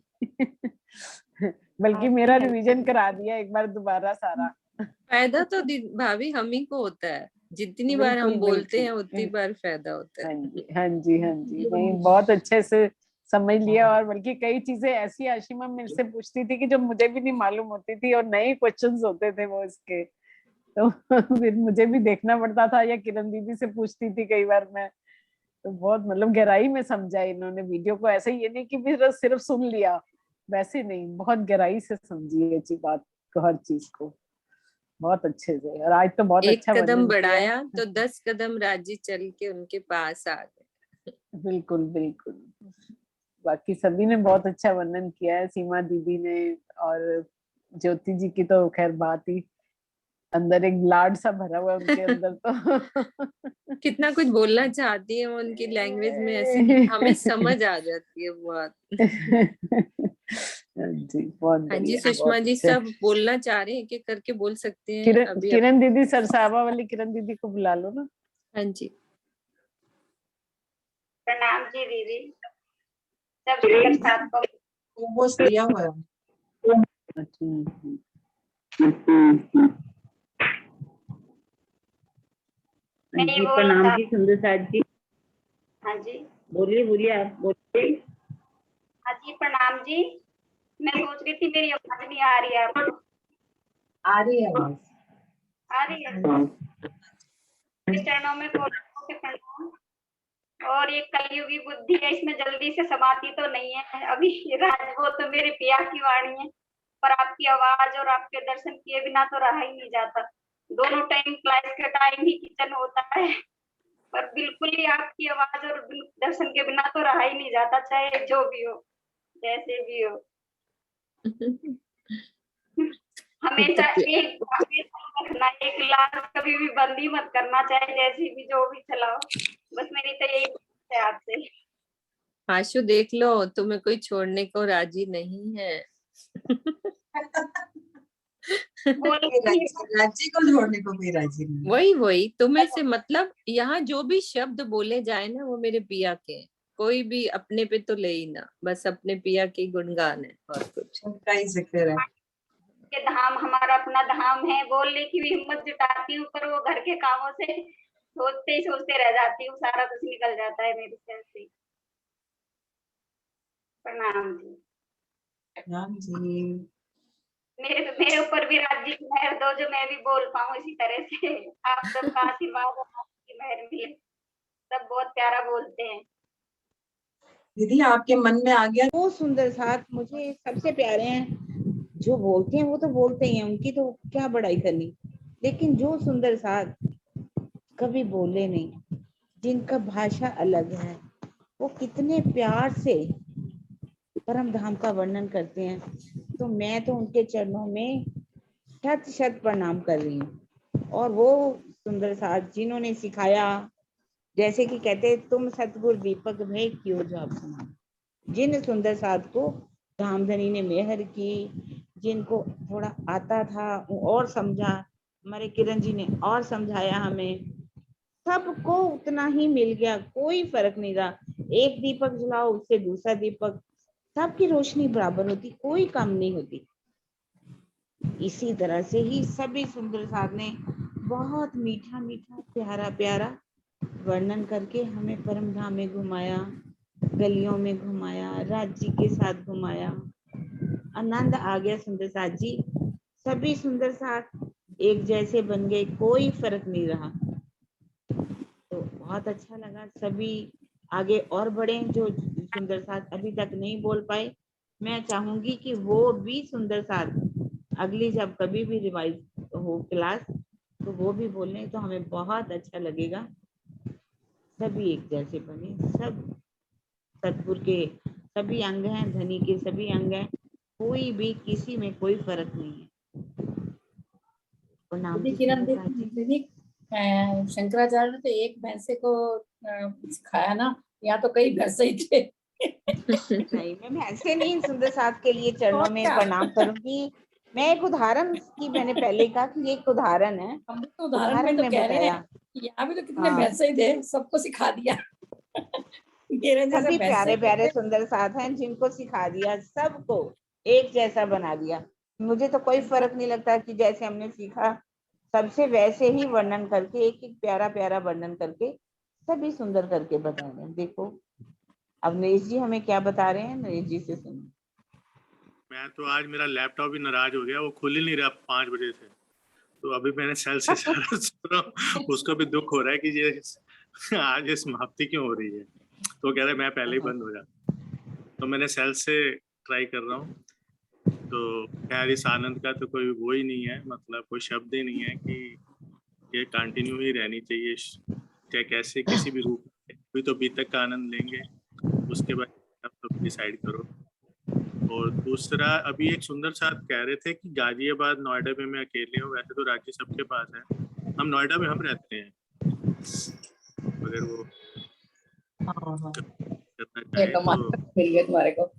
बल्कि मेरा रिवीजन करा दिया एक बार दोबारा सारा। फायदा तो भाभी हम ही को होता है, जितनी बार हम बोलते हैं उतनी बार फायदा होता है। हाँ जी हाँ जी हाँ जी, नहीं बहुत अच्छे से समझ लिया। और बल्कि कई चीजें ऐसी आशिमा मेरे से पूछती थी कि जो मुझे भी नहीं मालूम होती थी, और नए क्वेश्चंस होते थे वो इसके, तो फिर मुझे भी देखना पड़ता था, या किरण दीदी से पूछती थी कई बार मैं। तो बहुत मतलब गहराई में समझा इन्होंने वीडियो को, ऐसे ये नहीं कि सिर्फ सुन लिया, वैसे नहीं, बहुत गहराई से समझी अच्छी बात को, हर चीज को बहुत अच्छे से। और आज तो बहुत एक अच्छा कदम बढ़ाया तो 10 कदम राजी चल के उनके पास आ गए। बिल्कुल बिल्कुल, बाकी सभी ने बहुत अच्छा वर्णन किया है, सीमा दीदी ने, और ज्योति जी की तो खैर बात ही, अंदर एक लाड सा भरा हुआ है उनके अंदर तो। कितना कुछ बोलना चाहती है वो उनकी लैंग्वेज में, ऐसी हमें समझ आ जाती है बहुत। जी बहुत हाँ जी बढ़िया, सुषमा जी, अच्छा। सब बोलना चाह रहे हैं, कि करके बोल सकते हैं अभी किरण दीदी, सरसावा वाली किरण दीदी को बुला लो ना। हाँ जी प्रणाम जी दीदी, सब सुंदर साथ को वो दिया हुआ है। नहीं वो प्रणाम जी सुंदर साथ जी। हाँ जी बोलिए बोलिए, आप बोलिए। हाँ जी प्रणाम जी, मैं सोच रही थी मेरी आवाज नहीं आ रही है आपको। आ रही है आवाज, आ रही है। चरणों में कोटि के प्रणाम। और ये कलयुगी बुद्धि है, इसमें जल्दी से समाती तो नहीं है अभी। राजभो तो मेरे पिया की वाणी है, पर आपकी आवाज और आपके दर्शन किए बिना तो रहा ही नहीं जाता। दोनों टाइम क्लास के टाइम ही किचन होता है, पर बिल्कुल ही आपकी आवाज और दर्शन के बिना तो रहा ही नहीं जाता, चाहे जो भी हो जैसे भी हो। हमेशा एक रखना, एक लाश कभी भी बंदी मत करना, चाहे जैसी भी जो भी चलाओ। बस मेरी तो यही है आपसे। आशु देख लो, तुम्हें कोई छोड़ने को राजी नहीं है। राज्य को छोड़ने को भी राजी नहीं। वही तुम्हें से मतलब, यहाँ जो भी शब्द बोले जाए ना वो मेरे पिया के, कोई भी अपने पे तो ले ही ना, बस अपने पिया के गुणगान है और कुछ उनका ही जिक्र है। के धाम हमारा अपना धाम है, बोलने की भी हिम्मत जुटाती हूँ, पर वो घर के कामों से सोचते ही सोचते रह जाती हूँ, सारा कुछ निकल जाता है मेरे सिर से। प्रणाम जी। प्रणाम जी। मेरे ऊपर भी राज्य की मेहर दो, जो मैं भी बोल पाऊँ इसी तरह से। आप सबका आशीर्वाद और आपकी मेहर मिले, सब बहुत प्यारा बोलते हैं। दीदी आपके मन में आ गया? वो सुंदर साथ मुझे सबसे प्यारे हैं। जो बोलते हैं वो तो बोलते ही हैं, उनकी तो क्या बड़ाई करनी, लेकिन जो सुंदर साथ कभी बोले नहीं, जिनका भाषा अलग है, वो कितने प्यार से परम धाम का वर्णन करते हैं। तो मैं तो उनके चरणों में शत शत प्रणाम कर रही हूँ। और वो सुंदर साथ जिन्होंने सिखाया, जैसे कि कहते तुम सतगुरु दीपक में क्यों जाप सुना, जिन सुंदर साथ को धामधनी ने मेहर की, जिनको थोड़ा आता था और समझा, हमारे किरण जी ने और समझाया हमें, सबको उतना ही मिल गया, कोई फर्क नहीं रहा। एक दीपक जलाओ उससे दूसरा दीपक, सबकी रोशनी बराबर होती, कोई कम नहीं होती। इसी तरह से ही सभी सुंदर साथ ने बहुत मीठा मीठा प्यारा प्यारा वर्णन करके हमें परम धाम में घुमाया, गलियों में घुमाया, राज्य के साथ घुमाया। आनंद आ गया सुंदर साथ जी। सभी सुंदर साथ एक जैसे बन गए, कोई फर्क नहीं रहा। तो बहुत अच्छा लगा। सभी आगे और बढ़े, जो सुंदर साथ अभी तक नहीं बोल पाए, मैं चाहूंगी कि वो भी सुंदर साथ अगली जब कभी भी रिवाइज हो क्लास तो वो भी बोलें, तो हमें बहुत अच्छा लगेगा। सभी एक जैसे बने, सब सतगुरु के सभी अंग हैं, धनी के सभी अंग हैं, कोई भी किसी में कोई फर्क नहीं है। और नाम दीदी की किरण सुंदर साथ जी। दीदी शंकराचार्य ने तो एक भैंसे को सिखाया ना, यहाँ तो कई भैंसे ही थे। नहीं, मैं भैंसे नहीं, सुंदर साथ के लिए चरणों में क्या? प्रणाम करूंगी। मैं एक उदाहरण की, मैंने पहले कहा कि ये एक उदाहरण है, हम तो उदाहरण में तो में कह रहे बताया। हैं, यहाँ भी तो कितने हाँ। भैंसे ही थे, सबको सिखा दिया। किरण जैसे सभी भैंसे प्यारे ही प्यारे थे। सुंदर साथ हैं जिनको सिखा दिया, सबको एक जैसा बना दिया। मुझे तो कोई फर्क नहीं लगता कि जैसे हमने सीखा सबसे वैसे ही वर्णन करके, एक एक प्यारा प्यारा वर्णन करके सभी सुंदर करके बता रहे हैं। देखो अब नरेश जी हमें क्या बता रहे हैं, नरेश जी से सुनो। मैं तो आज मेरा लैपटॉप भी नाराज हो गया, वो खुल ही नहीं रहा 5 बजे से। तो अभी मैंने सेल से सारा सुन रहा हूँ, उसको भी दुख हो रहा है कि ये आज ये समाप्ति क्यों हो रही है। तो कह रहे मैं पहले ही बंद हो जाता, तो मैंने सेल से ट्राई कर रहा हूँ। तो खैर इस आनंद का तो कोई वो ही नहीं है, मतलब कोई शब्द ही नहीं है कि ये कंटिन्यू ही रहनी चाहिए, चाहे कैसे किसी भी रूप में। अभी तो बीतक का आनंद लेंगे, उसके बाद आप तो डिसाइड करो। और दूसरा, अभी एक सुंदर साथ कह रहे थे कि गाजियाबाद नोएडा में मैं अकेले हूँ, वैसे तो राज्य सबके पास है, हम नोएडा में हम रहते हैं, अगर वो करना चाहे तो। मिल गए तुम्हारे को।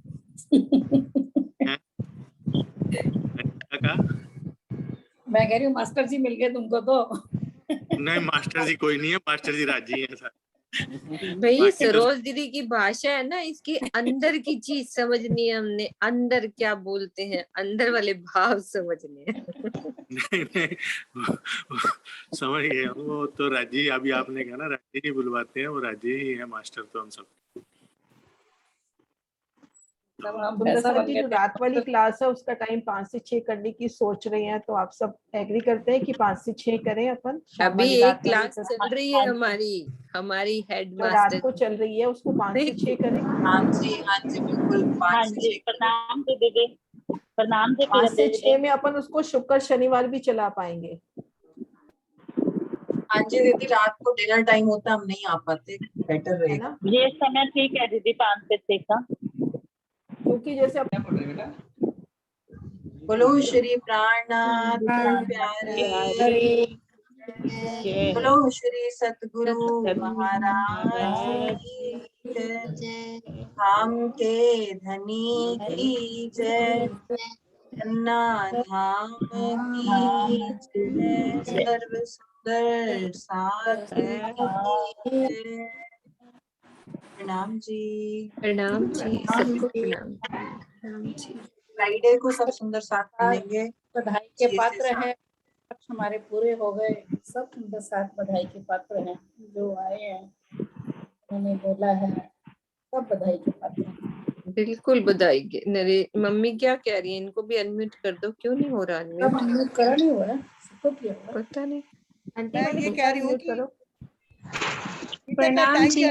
मैं कह रही हूँ मास्टर जी मिल गए तुमको तो। नहीं मास्टर जी कोई नहीं है, मास्टर जी राजी हैं सर। भाई सरोज दीदी की भाषा है ना, इसकी अंदर की चीज समझनी है, हमने अंदर क्या बोलते हैं, अंदर वाले भाव समझने हैं। नहीं समझ गए वो तो राजी, अभी आपने कहा ना राजी ही बुलवाते हैं, वो राजी ही है मास्टर तो हम सब। सुंदर साथ जी जो रात वाली क्लास है उसका टाइम 5 से 6 करने की सोच रहे हैं, तो आप सब एग्री करते हैं कि 5 से 6 करें अपन? अभी एक क्लास चल रही है हमारी हेड जो रात को चल रही है उसको 5 से 6 करें। हाँ जी बिल्कुल 5 से 6 प्रणाम दीदी, प्रणाम 5 से 6 में अपन उसको शुक्र शनिवार भी चला पाएंगे। हाँ जी दीदी, रात को डिनर टाइम होता है, हम नहीं आ पाते, बेटर रहेगा। ये समय ठीक है दीदी 5 से 6 का, क्योंकि जैसे बोलो श्री प्राणनाथ प्यारे, बोलो श्री सतगुरु महाराज की जय, धाम के धनी की जय, अन्ना धाम की जय, सर्व सुंदर साथ की जय। प्रणाम जी। प्रणाम जी, सबको प्रणाम जी। फ्राइडे को सब सुंदर साथ मिलेंगे। बधाई के पात्र हैं, हमारे पूरे हो गए, सब सुंदर साथ बधाई के पात्र हैं, जो आए हैं उन्होंने बोला है, सब बधाई के पात्र हैं। बिल्कुल बधाई के। नरे मम्मी क्या कह रही है, इनको भी अनम्यूट कर दो, क्यों नहीं हो रहा अनम्यूट? करा नहीं हो रहा, सबको किया पता नहीं। मैं ये कह रही हूँ कि प्रणाम जी।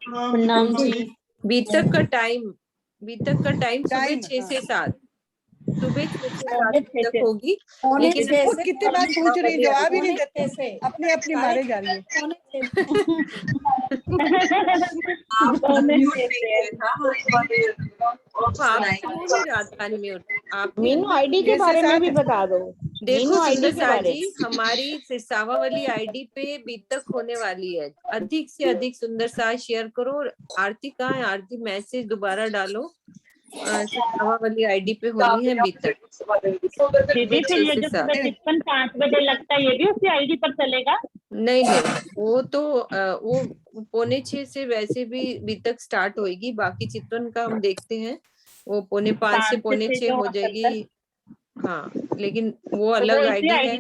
प्रणाम जी। बीतक का टाइम सुबह 6 से 7, सुबह 6 से 7 बीतक होगी। लेकिन कितनी बार पूछ रही, जवाब ही नहीं देते, अपने अपनी मारे जा रही है। मीनू आईडी के बारे में भी बता दो। देखो सुंदर साथ जी, हमारी सिरसावा वाली आईडी पे बीतक होने वाली है, अधिक से अधिक सुंदर साथ शेयर करो। आरती कहाँ है? आरती मैसेज दोबारा डालो, सिरसावा वाली आईडी पे होनी है बीतक। दीदी फिर ये जो 5 बजे लगता है ये भी उसी आईडी पर चलेगा? नहीं वो तो वो 5:45 से वैसे भी तक स्टार्ट होएगी। बाकी चित्रण का हम देखते हैं, वो 4:45 से 5:45 हो जाएगी। हाँ, लेकिन वो अलग आईडी है,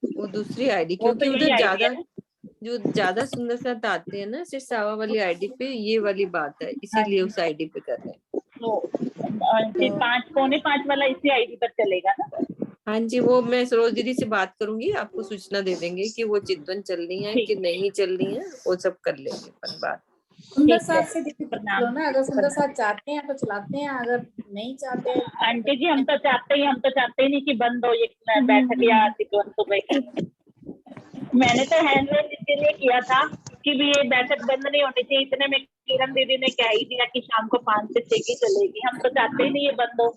वो दूसरी आईडी, क्योंकि उधर ज्यादा सुंदर साथ आते हैं ना सिर्फ सावा वाली आईडी पे, ये वाली बात है, इसीलिए उस आईडी पे कर रहे हैं। तो 4:45 वाला इसी आईडी पर चलेगा ना? हाँ जी, वो मैं सरोज दीदी से बात करूंगी, आपको सूचना दे देंगे कि वो चितवन चल रही है कि नहीं चल रही है, वो सब कर लेंगे अपन बात। सुंदर साथ से दीदी लो ना, अगर सुंदर साथ चाहते हैं तो चलाते हैं, अगर नहीं चाहते हैं। आंटी जी हम तो चाहते ही नहीं कि बंद हो ये बैठक या चितवन सुबह की। मैंने तो हैंड रेज इसलिए किया था कि भी ये बैठक बंद नहीं होनी चाहिए। इतने में किरण दीदी ने कह ही दिया कि शाम को 5 से 6 की चलेगी। हम तो चाहते ही नहीं ये बंद हो।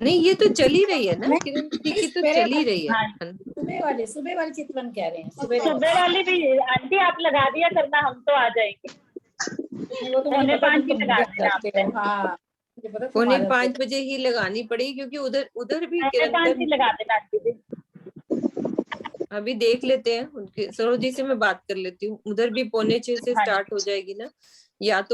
नहीं, ये तो चल ही रही है ना, किरण दीदी की तो चल ही रही है। सुबह वाली चितवन कह रहे हैं। सुबह वाली भी आंटी आप लगा दिया करना, हम तो आ जाएंगे। 4:45 की लगा देना। हाँ, 4:45 बजे ही लगानी पड़ेगी, क्योंकि उधर भी 5:45 की लगा देना आंटी जी। अभी देख लेते हैं, उनके सरोज जी से मैं बात कर लेती हूँ। उधर भी 5:45 से स्टार्ट हो जाएगी ना, या तो